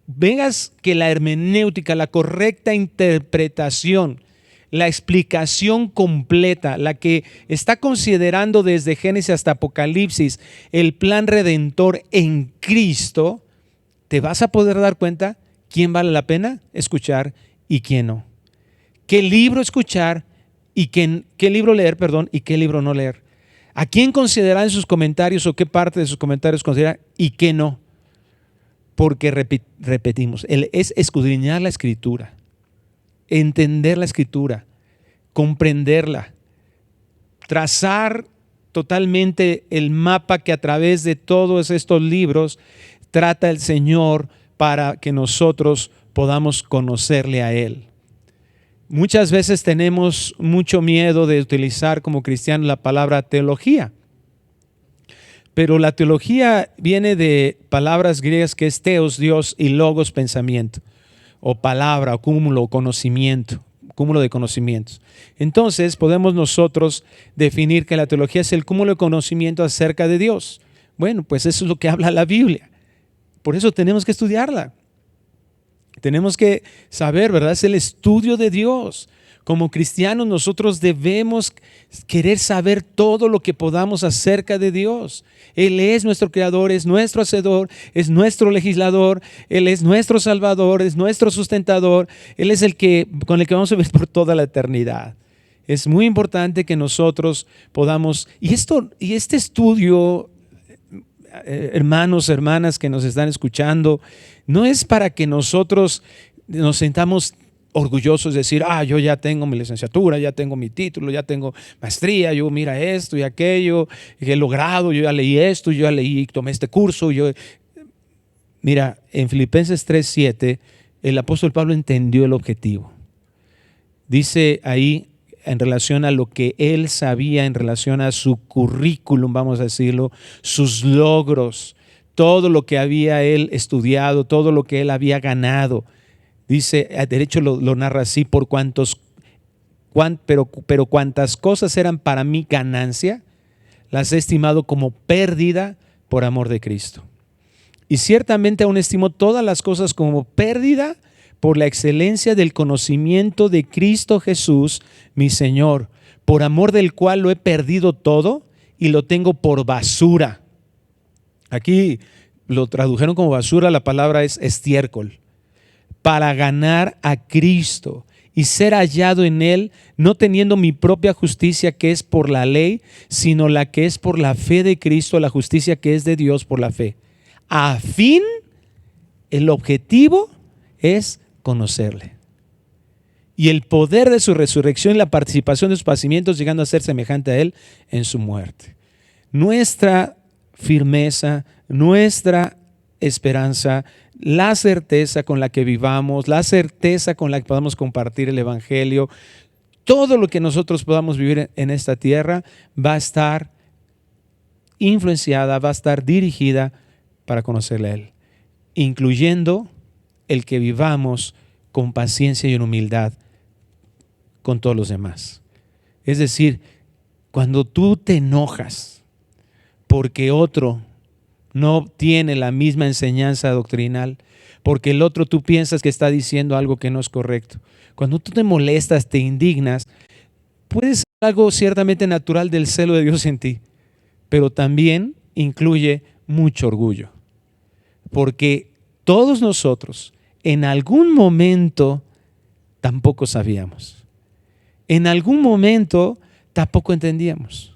veas que la hermenéutica, la correcta interpretación, la explicación completa, la que está considerando desde Génesis hasta Apocalipsis el plan redentor en Cristo, te vas a poder dar cuenta quién vale la pena escuchar y quién no. ¿Qué libro escuchar y qué libro leer, y qué libro no leer? ¿A quién considerar en sus comentarios o qué parte de sus comentarios considerar y qué no? Porque repetimos, es escudriñar la Escritura, entender la Escritura, comprenderla, trazar totalmente el mapa que a través de todos estos libros trata el Señor para que nosotros podamos conocerle a Él. Muchas veces tenemos mucho miedo de utilizar como cristianos la palabra teología, pero la teología viene de palabras griegas que es teos, Dios, y logos, pensamiento, o palabra, o cúmulo, o conocimiento, cúmulo de conocimientos. Entonces podemos nosotros definir que la teología es el cúmulo de conocimiento acerca de Dios. Bueno, pues eso es lo que habla la Biblia. Por eso tenemos que estudiarla. Tenemos que saber, ¿verdad? Es el estudio de Dios. Como cristianos nosotros debemos querer saber todo lo que podamos acerca de Dios. Él es nuestro creador, es nuestro hacedor, es nuestro legislador, Él es nuestro salvador, es nuestro sustentador. Él es con el que vamos a vivir por toda la eternidad. Es muy importante que nosotros podamos, y este estudio, hermanos, hermanas que nos están escuchando, no es para que nosotros nos sintamos orgullosos de decir, yo ya tengo mi licenciatura, ya tengo mi título, ya tengo maestría, yo mira esto y aquello, que he logrado, yo ya leí esto, yo ya leí, tomé este curso. Mira, en Filipenses 3:7, el apóstol Pablo entendió el objetivo. Dice ahí, en relación a lo que él sabía, en relación a su currículum, vamos a decirlo, sus logros, todo lo que había él estudiado, todo lo que él había ganado. Dice, de hecho lo narra así, por cuantos pero cuantas cosas eran para mí ganancia, las he estimado como pérdida por amor de Cristo. Y ciertamente aún estimo todas las cosas como pérdida por la excelencia del conocimiento de Cristo Jesús, mi Señor, por amor del cual lo he perdido todo y lo tengo por basura. Aquí lo tradujeron como basura, la palabra es estiércol. Para ganar a Cristo y ser hallado en Él, no teniendo mi propia justicia que es por la ley, sino la que es por la fe de Cristo, la justicia que es de Dios por la fe. A fin, el objetivo es conocerle. Y el poder de su resurrección y la participación de sus padecimientos, llegando a ser semejante a Él en su muerte. Nuestra firmeza, nuestra esperanza, la certeza con la que vivamos, la certeza con la que podamos compartir el Evangelio, todo lo que nosotros podamos vivir en esta tierra va a estar influenciada, va a estar dirigida para conocerle a Él, incluyendo el que vivamos con paciencia y en humildad con todos los demás. Es decir, cuando tú te enojas porque otro no tiene la misma enseñanza doctrinal, porque el otro tú piensas que está diciendo algo que no es correcto, cuando tú te molestas, te indignas, puede ser algo ciertamente natural del celo de Dios en ti, pero también incluye mucho orgullo, porque todos nosotros en algún momento tampoco sabíamos, en algún momento tampoco entendíamos.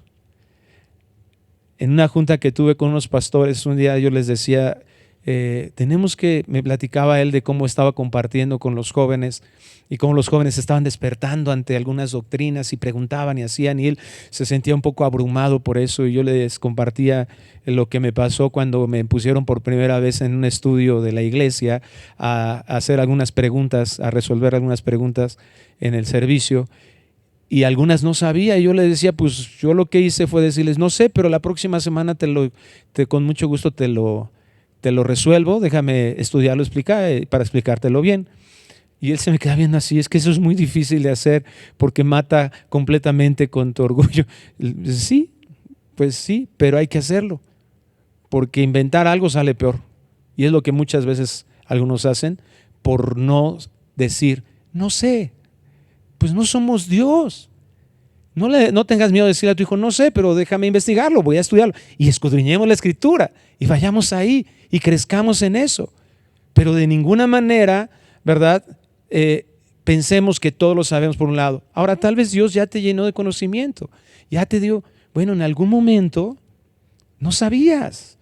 En una junta que tuve con unos pastores, un día yo les decía, me platicaba él de cómo estaba compartiendo con los jóvenes y cómo los jóvenes estaban despertando ante algunas doctrinas y preguntaban y hacían, y él se sentía un poco abrumado por eso, y yo les compartía lo que me pasó cuando me pusieron por primera vez en un estudio de la iglesia a hacer algunas preguntas, a resolver algunas preguntas en el servicio. Y algunas no sabía, y yo le decía, pues yo lo que hice fue decirles, no sé, pero la próxima semana con mucho gusto te lo resuelvo, déjame estudiarlo, para explicártelo bien. Y él se me queda viendo así, es que eso es muy difícil de hacer porque mata completamente con tu orgullo. Sí, pues sí, pero hay que hacerlo, porque inventar algo sale peor. Y es lo que muchas veces algunos hacen por no decir, no sé. Pues no somos Dios. No tengas miedo de decirle a tu hijo, no sé, pero déjame investigarlo, voy a estudiarlo. Y escudriñemos la Escritura y vayamos ahí y crezcamos en eso. Pero de ninguna manera, ¿verdad? Pensemos que todo lo sabemos por un lado. Ahora, tal vez Dios ya te llenó de conocimiento. Ya te dio, bueno, en algún momento no sabías.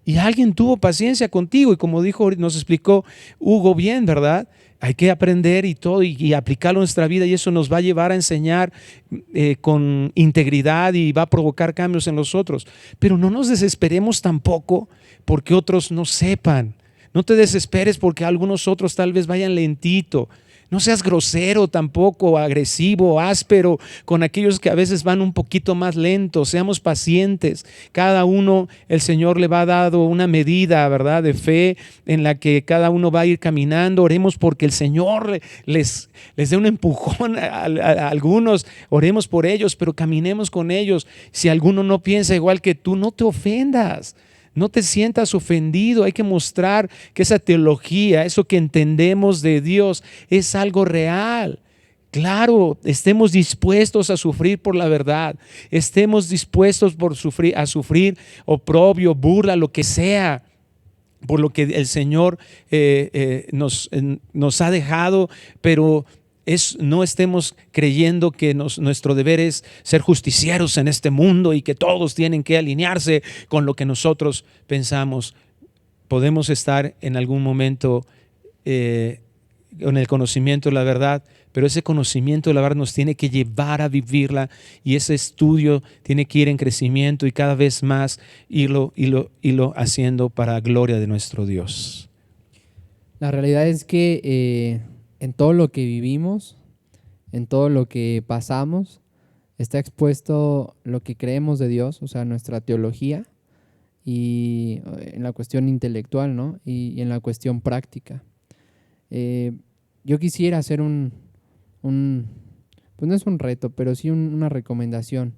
Y alguien tuvo paciencia contigo. Y como nos explicó Hugo bien, ¿verdad? Hay que aprender y todo y aplicarlo en nuestra vida, y eso nos va a llevar a enseñar con integridad y va a provocar cambios en los otros. Pero no nos desesperemos tampoco porque otros no sepan. No te desesperes porque algunos otros tal vez vayan lentito. No seas grosero tampoco, agresivo, áspero con aquellos que a veces van un poquito más lentos. Seamos pacientes. Cada uno, el Señor le va dado una medida, ¿verdad?, de fe en la que cada uno va a ir caminando. Oremos porque el Señor les dé un empujón a algunos. Oremos por ellos, pero caminemos con ellos. Si alguno no piensa igual que tú, no te ofendas. No te sientas ofendido, hay que mostrar que esa teología, eso que entendemos de Dios, es algo real. Claro, estemos dispuestos a sufrir por la verdad, estemos dispuestos a sufrir oprobio, burla, lo que sea, por lo que el Señor nos ha dejado, pero no estemos creyendo que nuestro deber es ser justicieros en este mundo y que todos tienen que alinearse con lo que nosotros pensamos. Podemos estar en algún momento con el conocimiento de la verdad, pero ese conocimiento de la verdad nos tiene que llevar a vivirla, y ese estudio tiene que ir en crecimiento y cada vez más irlo haciendo para gloria de nuestro Dios. La realidad es que en todo lo que vivimos, en todo lo que pasamos, está expuesto lo que creemos de Dios, o sea, nuestra teología, y en la cuestión intelectual, ¿no? Y en la cuestión práctica. Yo quisiera hacer un pues no es un reto, pero sí una recomendación.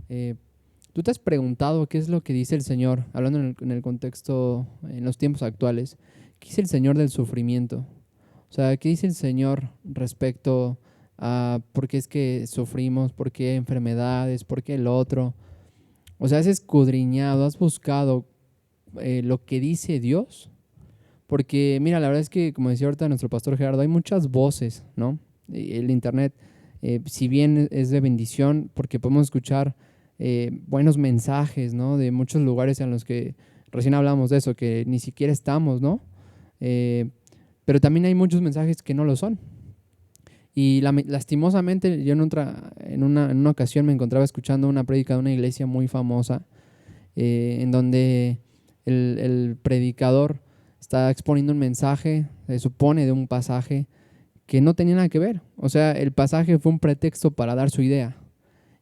¿Tú te has preguntado qué es lo que dice el Señor, hablando en el contexto, en los tiempos actuales? ¿Qué dice el Señor del sufrimiento? O sea, ¿qué dice el Señor respecto a por qué es que sufrimos, por qué enfermedades, por qué el otro? O sea, ¿has escudriñado, has buscado lo que dice Dios? Porque, mira, la verdad es que, como decía ahorita nuestro pastor Gerardo, hay muchas voces, ¿no? El Internet, si bien es de bendición, porque podemos escuchar buenos mensajes, ¿no? De muchos lugares en los que recién hablamos de eso, que ni siquiera estamos, ¿no? Pero también hay muchos mensajes que no lo son. Y lastimosamente, yo en una ocasión me encontraba escuchando una prédica de una iglesia muy famosa, en donde el predicador está exponiendo un mensaje, se supone de un pasaje que no tenía nada que ver. O sea, el pasaje fue un pretexto para dar su idea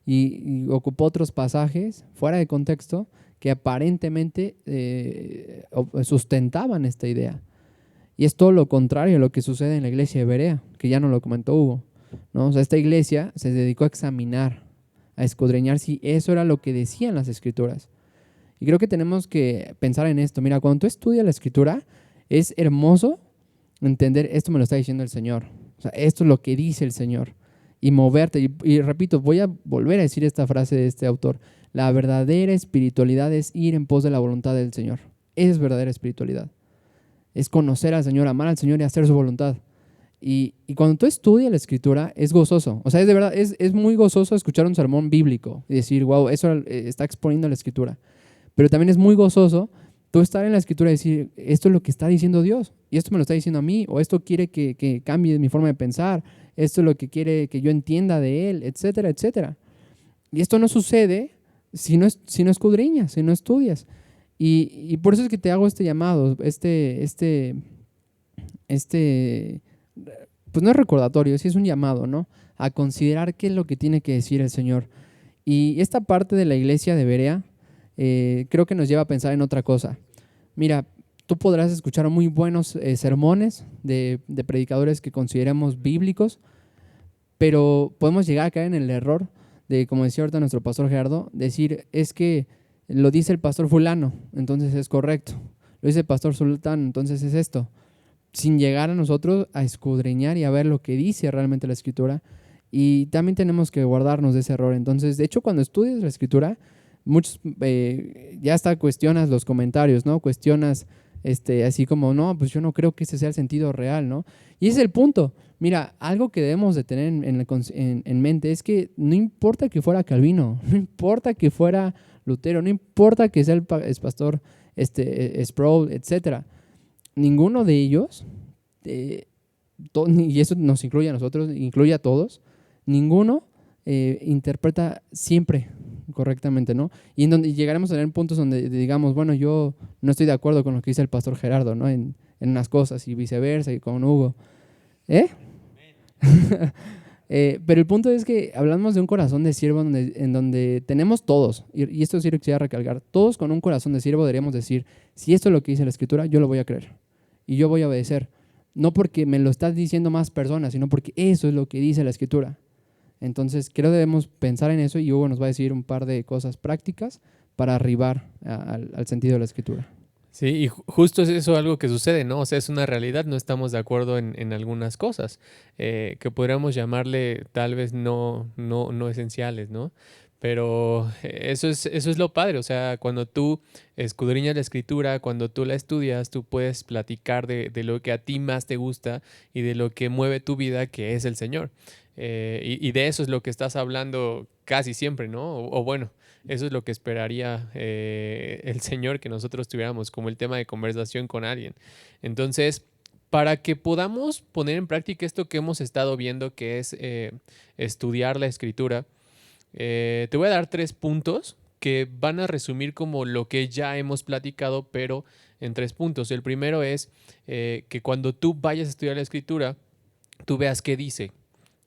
y ocupó otros pasajes fuera de contexto que aparentemente sustentaban esta idea. Y es todo lo contrario a lo que sucede en la iglesia de Berea, que ya no lo comentó Hugo, ¿no? O sea, esta iglesia se dedicó a examinar, a escudriñar si eso era lo que decían las escrituras. Y creo que tenemos que pensar en esto. Mira, cuando tú estudias la escritura, es hermoso entender, esto me lo está diciendo el Señor. O sea, esto es lo que dice el Señor. Y moverte. Y repito, voy a volver a decir esta frase de este autor. La verdadera espiritualidad es ir en pos de la voluntad del Señor. Es verdadera espiritualidad. Es conocer al Señor, amar al Señor y hacer su voluntad. Y cuando tú estudias la escritura, es gozoso. O sea, es de verdad, es muy gozoso escuchar un sermón bíblico y decir, wow, eso está exponiendo la escritura. Pero también es muy gozoso tú estar en la escritura y decir, esto es lo que está diciendo Dios, y esto me lo está diciendo a mí, o esto quiere que cambie mi forma de pensar, esto es lo que quiere que yo entienda de Él, etcétera, etcétera. Y esto no sucede si no escudriñas, si no estudias. Y por eso es que te hago este llamado, pues no es recordatorio, sí es un llamado, ¿no? A considerar qué es lo que tiene que decir el Señor. Y esta parte de la iglesia de Berea, creo que nos lleva a pensar en otra cosa. Mira, tú podrás escuchar muy buenos sermones de predicadores que consideremos bíblicos, pero podemos llegar a caer en el error de, como decía ahorita nuestro pastor Gerardo, decir, es que lo dice el pastor fulano, entonces es correcto. Lo dice el pastor sultán, entonces es esto. Sin llegar a nosotros a escudriñar y a ver lo que dice realmente la escritura. Y también tenemos que guardarnos de ese error. Entonces, de hecho, cuando estudias la escritura, muchos ya hasta cuestionas los comentarios, ¿no? Cuestionas así como, no, pues yo no creo que ese sea el sentido real, ¿no? Y ese es el punto. Mira, algo que debemos de tener en mente es que no importa que fuera Calvino, no importa que fuera Lutero, no importa que sea el pastor Sproul, etcétera. Ninguno de ellos, y eso nos incluye a nosotros, incluye a todos, ninguno interpreta siempre correctamente, ¿no? Y en donde llegaremos a tener puntos donde digamos, bueno, yo no estoy de acuerdo con lo que dice el pastor Gerardo, ¿no? En unas cosas y viceversa y con Hugo. ¿Eh? Pero el punto es que hablamos de un corazón de siervo en donde tenemos todos, y esto sí lo quisiera recalcar, todos con un corazón de siervo deberíamos decir, si esto es lo que dice la Escritura, yo lo voy a creer y yo voy a obedecer. No porque me lo estás diciendo más personas, sino porque eso es lo que dice la Escritura. Entonces, creo que debemos pensar en eso y Hugo nos va a decir un par de cosas prácticas para arribar al sentido de la Escritura. Sí, y justo es eso algo que sucede, ¿no? O sea, es una realidad, no estamos de acuerdo en algunas cosas, que podríamos llamarle tal vez no esenciales, ¿no? Pero eso es lo padre, o sea, cuando tú escudriñas la escritura, cuando tú la estudias, tú puedes platicar de lo que a ti más te gusta y de lo que mueve tu vida, que es el Señor. Y de eso es lo que estás hablando casi siempre, ¿no? O bueno, eso es lo que esperaría el Señor que nosotros tuviéramos como el tema de conversación con alguien. Entonces, para que podamos poner en práctica esto que hemos estado viendo, que es estudiar la escritura, te voy a dar 3 puntos que van a resumir como lo que ya hemos platicado, pero en 3 puntos. El primero es que cuando tú vayas a estudiar la escritura, tú veas qué dice.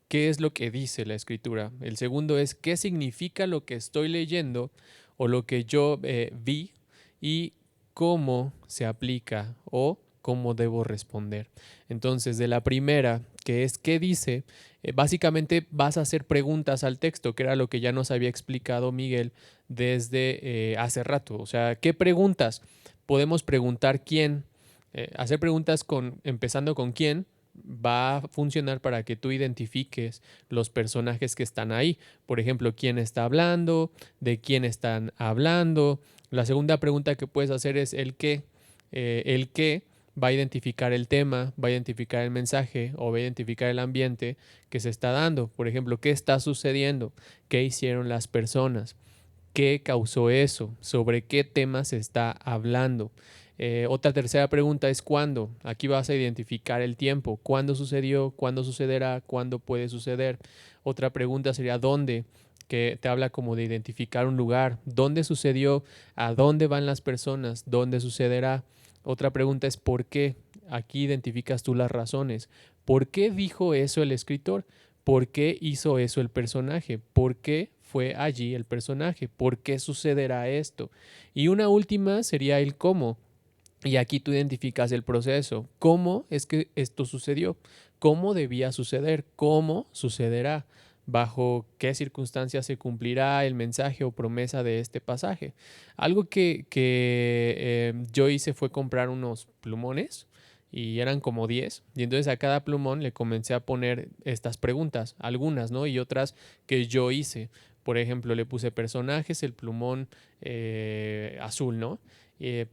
¿Qué es lo que dice la escritura? El segundo es qué significa lo que estoy leyendo o lo que yo vi y cómo se aplica o cómo debo responder. Entonces, de la primera, que es ¿qué dice? Básicamente vas a hacer preguntas al texto, que era lo que ya nos había explicado Miguel desde hace rato. O sea, ¿qué preguntas? Podemos preguntar quién. Hacer preguntas empezando con quién va a funcionar para que tú identifiques los personajes que están ahí. Por ejemplo, quién está hablando, de quién están hablando. La segunda pregunta que puedes hacer es el qué. El qué va a identificar el tema, va a identificar el mensaje o va a identificar el ambiente que se está dando. Por ejemplo, ¿qué está sucediendo? ¿Qué hicieron las personas? ¿Qué causó eso? ¿Sobre qué tema se está hablando? Otra tercera pregunta es ¿cuándo? Aquí vas a identificar el tiempo. ¿Cuándo sucedió? ¿Cuándo sucederá? ¿Cuándo puede suceder? Otra pregunta sería ¿dónde? Que te habla como de identificar un lugar. ¿Dónde sucedió? ¿A dónde van las personas? ¿Dónde sucederá? Otra pregunta es ¿por qué? Aquí identificas tú las razones. ¿Por qué dijo eso el escritor? ¿Por qué hizo eso el personaje? ¿Por qué fue allí el personaje? ¿Por qué sucederá esto? Y una última sería el cómo. Y aquí tú identificas el proceso. ¿Cómo es que esto sucedió? ¿Cómo debía suceder? ¿Cómo sucederá? ¿Bajo qué circunstancias se cumplirá el mensaje o promesa de este pasaje? Algo que yo hice fue comprar unos plumones y eran como 10. Y entonces a cada plumón le comencé a poner estas preguntas, algunas, ¿no? Y otras que yo hice. Por ejemplo, le puse personajes, el plumón azul, ¿no?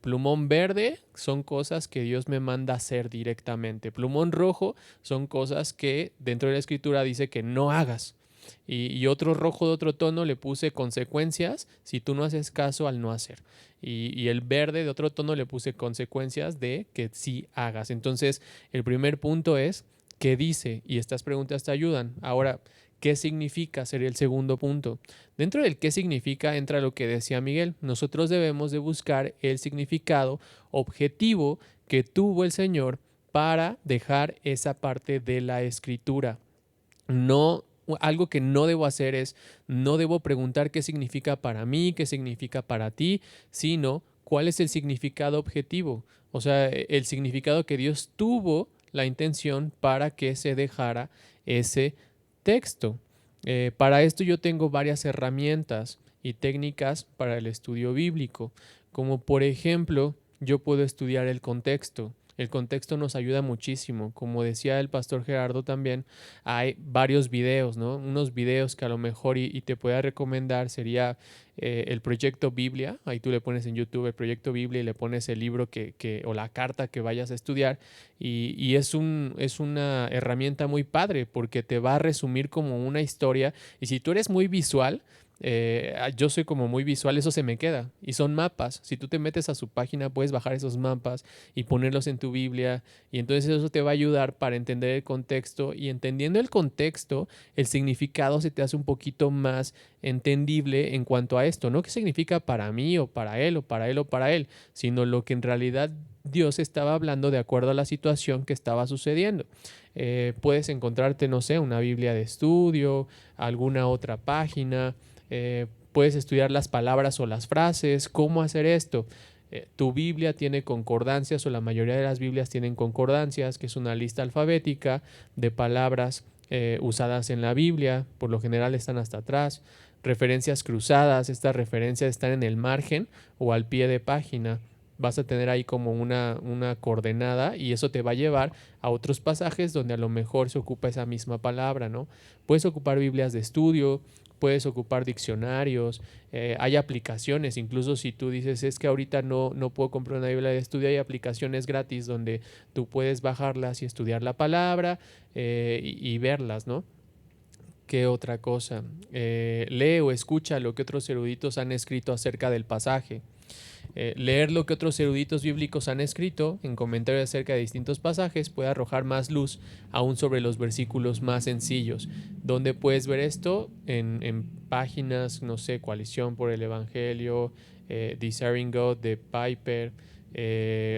Plumón verde son cosas que Dios me manda hacer directamente. Plumón rojo son cosas que dentro de la escritura dice que no hagas. Y otro rojo de otro tono le puse consecuencias si tú no haces caso al no hacer. Y el verde de otro tono le puse consecuencias de que sí hagas. Entonces, el primer punto es ¿qué dice? Y estas preguntas te ayudan. Ahora, ¿qué significa? Sería el segundo punto. Dentro del qué significa entra lo que decía Miguel. Nosotros debemos de buscar el significado objetivo que tuvo el Señor para dejar esa parte de la escritura. No, algo que no debo hacer es, no debo preguntar qué significa para mí, qué significa para ti, sino cuál es el significado objetivo. O sea, el significado que Dios tuvo la intención para que se dejara ese texto. Para esto yo tengo varias herramientas y técnicas para el estudio bíblico, como por ejemplo, yo puedo estudiar el contexto. El contexto nos ayuda muchísimo. Como decía el pastor Gerardo también, hay varios videos, ¿no? Unos videos que a lo mejor y te pueda recomendar sería el proyecto Biblia. Ahí tú le pones en YouTube el proyecto Biblia y le pones el libro o la carta que vayas a estudiar. Y es una herramienta muy padre porque te va a resumir como una historia. Y si tú eres muy visual, yo soy como muy visual, eso se me queda. Y son mapas. Si tú te metes a su página, puedes bajar esos mapas y ponerlos en tu Biblia. Y entonces eso te va a ayudar para entender el contexto. Y entendiendo el contexto, el significado se te hace un poquito más entendible en cuanto a esto. No qué significa para mí o para él o para él o para él, sino lo que en realidad Dios estaba hablando de acuerdo a la situación que estaba sucediendo. Puedes encontrarte, no sé, una Biblia de estudio, alguna otra página. Puedes estudiar las palabras o las frases. ¿Cómo hacer esto? Tu Biblia tiene concordancias o la mayoría de las Biblias tienen concordancias, que es una lista alfabética de palabras usadas en la Biblia. Por lo general están hasta atrás. Referencias cruzadas. Estas referencias están en el margen o al pie de página. Vas a tener ahí como una coordenada y eso te va a llevar a otros pasajes donde a lo mejor se ocupa esa misma palabra, ¿no? Puedes ocupar Biblias de estudio, puedes ocupar diccionarios, hay aplicaciones, incluso si tú dices es que ahorita no puedo comprar una Biblia de estudio, hay aplicaciones gratis donde tú puedes bajarlas y estudiar la palabra y verlas, ¿no? ¿Qué otra cosa? Lee o escucha lo que otros eruditos han escrito acerca del pasaje. Leer lo que otros eruditos bíblicos han escrito en comentarios acerca de distintos pasajes puede arrojar más luz aún sobre los versículos más sencillos. ¿Dónde puedes ver esto? En páginas, no sé, Coalición por el Evangelio, Desiring God de Piper,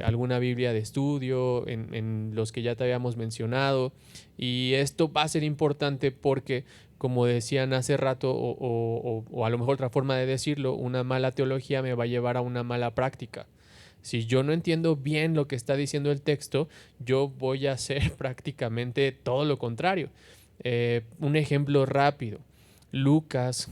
alguna Biblia de estudio, en los que ya te habíamos mencionado. Y esto va a ser importante porque, como decían hace rato, o a lo mejor otra forma de decirlo, una mala teología me va a llevar a una mala práctica. Si yo no entiendo bien lo que está diciendo el texto, yo voy a hacer prácticamente todo lo contrario. Un ejemplo rápido. Lucas,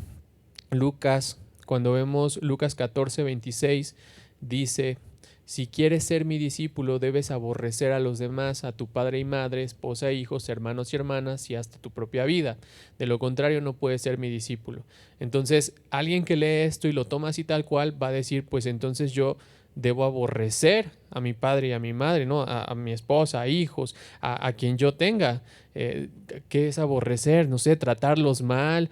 cuando vemos Lucas 14:26, dice: si quieres ser mi discípulo, debes aborrecer a los demás, a tu padre y madre, esposa e hijos, hermanos y hermanas, y hasta tu propia vida. De lo contrario, no puedes ser mi discípulo. Entonces, alguien que lee esto y lo toma así tal cual, va a decir, pues entonces yo debo aborrecer a mi padre y a mi madre, ¿no? A mi esposa, a hijos, a quien yo tenga. ¿Qué es aborrecer? No sé, tratarlos mal.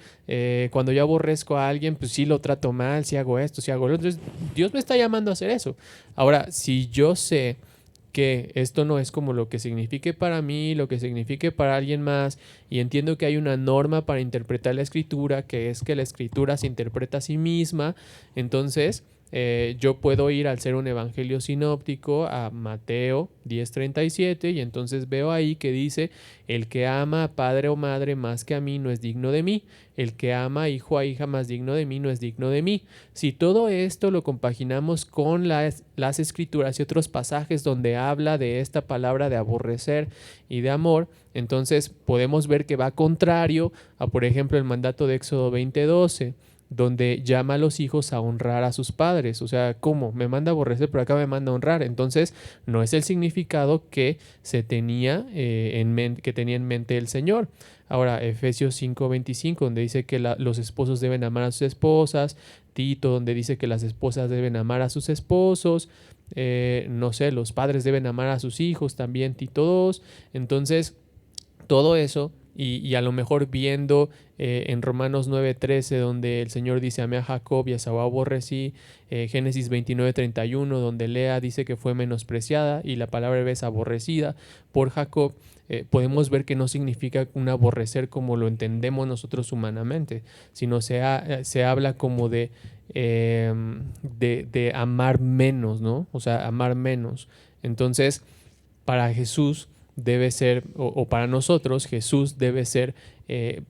Cuando yo aborrezco a alguien, pues sí lo trato mal, si hago esto, si hago lo otro. Entonces, Dios me está llamando a hacer eso. Ahora, si yo sé que esto no es como lo que signifique para mí, lo que signifique para alguien más, y entiendo que hay una norma para interpretar la escritura, que es que la escritura se interpreta a sí misma, entonces yo puedo ir al ser un evangelio sinóptico a Mateo 10:37 y entonces veo ahí que dice: el que ama a padre o madre más que a mí no es digno de mí, el que ama a hijo o hija más digno de mí no es digno de mí. Si todo esto lo compaginamos con las escrituras y otros pasajes donde habla de esta palabra de aborrecer y de amor, entonces podemos ver que va contrario a, por ejemplo, el mandato de Éxodo 20:12, donde llama a los hijos a honrar a sus padres. O sea, ¿cómo? Me manda a aborrecer, pero acá me manda a honrar. Entonces, no es el significado que se tenía que tenía en mente el Señor. Ahora, Efesios 5:25, donde dice que los esposos deben amar a sus esposas. Tito, donde dice que las esposas deben amar a sus esposos. No sé, los padres deben amar a sus hijos, también Tito 2. Entonces, todo eso, y a lo mejor viendo en Romanos 9:13, donde el Señor dice: amé a Jacob y a Esaú aborrecí. Génesis 29:31, donde Lea dice que fue menospreciada y la palabra es aborrecida por Jacob. Podemos ver que no significa un aborrecer como lo entendemos nosotros humanamente, sino se habla como de amar menos, ¿no? O sea, amar menos. Entonces, para Jesús debe ser, o para nosotros, Jesús debe ser,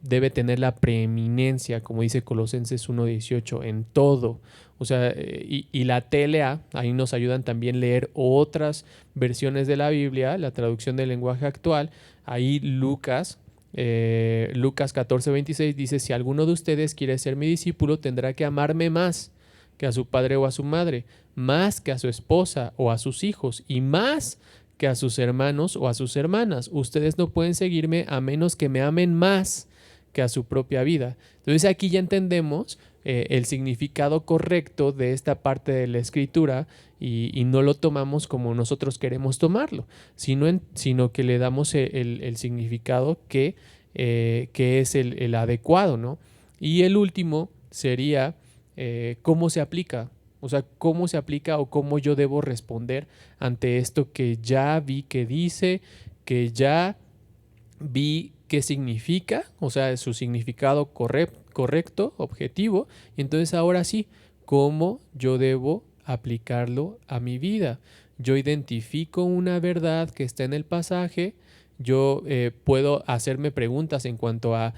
debe tener la preeminencia, como dice Colosenses 1:18, en todo. O sea, y la TLA, ahí nos ayudan también a leer otras versiones de la Biblia, la traducción del lenguaje actual. Ahí Lucas 14:26 dice: si alguno de ustedes quiere ser mi discípulo, tendrá que amarme más que a su padre o a su madre, más que a su esposa o a sus hijos, y más que a sus hermanos o a sus hermanas. Ustedes no pueden seguirme a menos que me amen más que a su propia vida. Entonces aquí ya entendemos el significado correcto de esta parte de la escritura y no lo tomamos como nosotros queremos tomarlo, sino que le damos el significado que es el adecuado, ¿no? Y el último sería cómo se aplica. O sea, cómo se aplica o cómo yo debo responder ante esto que ya vi que dice, que ya vi qué significa, o sea, su significado correcto, objetivo. Y entonces ahora sí, ¿cómo yo debo aplicarlo a mi vida? Yo identifico una verdad que está en el pasaje, yo puedo hacerme preguntas en cuanto a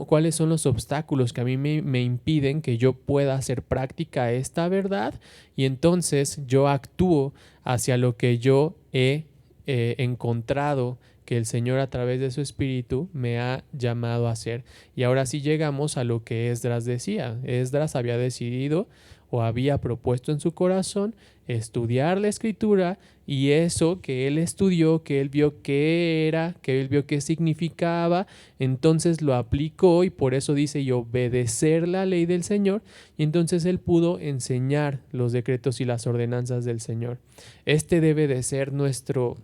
cuáles son los obstáculos que a mí me impiden que yo pueda hacer práctica esta verdad, y entonces yo actúo hacia lo que yo he encontrado que el Señor a través de su Espíritu me ha llamado a hacer. Y ahora sí llegamos a lo que Esdras decía. Esdras había decidido o había propuesto en su corazón estudiar la Escritura, y eso que él estudió, que él vio qué era, que él vio qué significaba, entonces lo aplicó, y por eso dice: y obedecer la ley del Señor, y entonces él pudo enseñar los decretos y las ordenanzas del Señor. Este debe de ser nuestro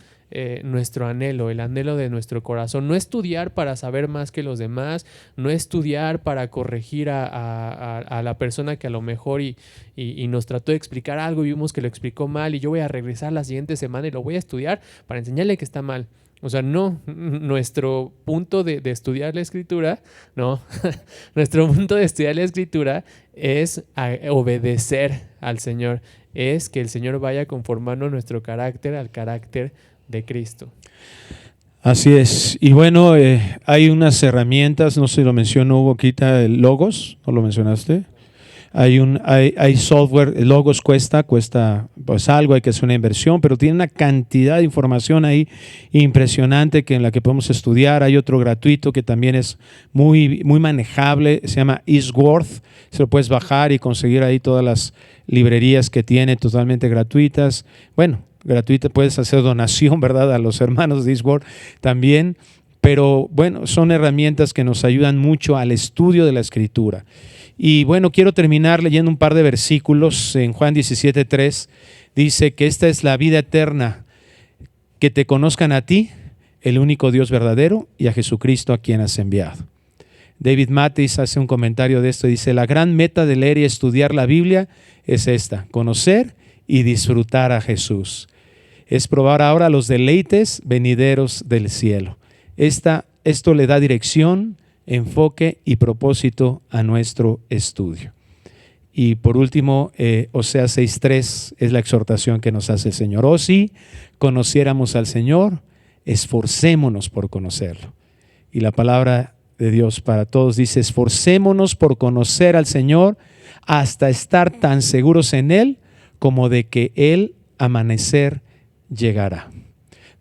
anhelo, el anhelo de nuestro corazón. No estudiar para saber más que los demás, no estudiar para corregir a la persona que a lo mejor y nos trató de explicar algo y vimos que lo explicó mal, y yo voy a regresar la siguiente semana y lo voy a estudiar para enseñarle que está mal. O sea, no, nuestro punto de estudiar la Escritura, no, nuestro punto de estudiar la Escritura es obedecer al Señor, es que el Señor vaya conformando nuestro carácter al carácter de Cristo. Así es. Y bueno, hay unas herramientas, no sé si lo mencionó Hugo, quita el Logos, ¿no lo mencionaste? Hay software, el Logos cuesta pues algo, hay que hacer una inversión, pero tiene una cantidad de información ahí impresionante en la que podemos estudiar. Hay otro gratuito que también es muy, muy manejable, se llama Eastworth, se lo puedes bajar y conseguir ahí todas las librerías que tiene totalmente gratuitas. Bueno, gratuita, puedes hacer donación, ¿verdad?, a los hermanos de Eastworth también. Pero bueno, son herramientas que nos ayudan mucho al estudio de la Escritura. Y bueno, quiero terminar leyendo un par de versículos. En Juan 17:3 dice que esta es la vida eterna, que te conozcan a ti, el único Dios verdadero, y a Jesucristo a quien has enviado. David Mathis hace un comentario de esto y dice: la gran meta de leer y estudiar la Biblia es esta: conocer y disfrutar a Jesús. Es probar ahora los deleites venideros del cielo. Esto le da dirección, enfoque y propósito a nuestro estudio. Y por último, Oseas 6:3 es la exhortación que nos hace el Señor. Oh, si conociéramos al Señor, esforcémonos por conocerlo. Y la palabra de Dios para todos dice: esforcémonos por conocer al Señor hasta estar tan seguros en Él como de que el amanecer llegará.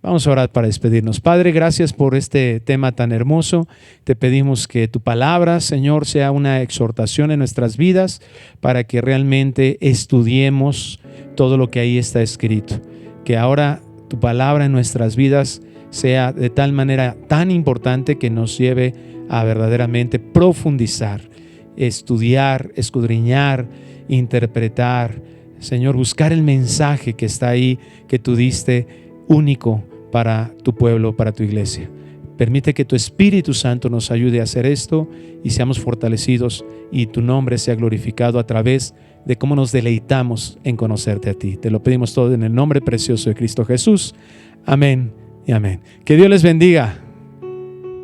Vamos a orar para despedirnos. Padre, gracias por este tema tan hermoso. Te pedimos que tu palabra, Señor, sea una exhortación en nuestras vidas para que realmente estudiemos todo lo que ahí está escrito. Que ahora tu palabra en nuestras vidas sea de tal manera tan importante que nos lleve a verdaderamente profundizar, estudiar, escudriñar, interpretar. Señor, buscar el mensaje que está ahí, que tú diste, único para tu pueblo, para tu iglesia. Permite que tu Espíritu Santo nos ayude a hacer esto y seamos fortalecidos y tu nombre sea glorificado a través de cómo nos deleitamos en conocerte a ti. Te lo pedimos todo en el nombre precioso de Cristo Jesús. Amén y amén. Que Dios les bendiga.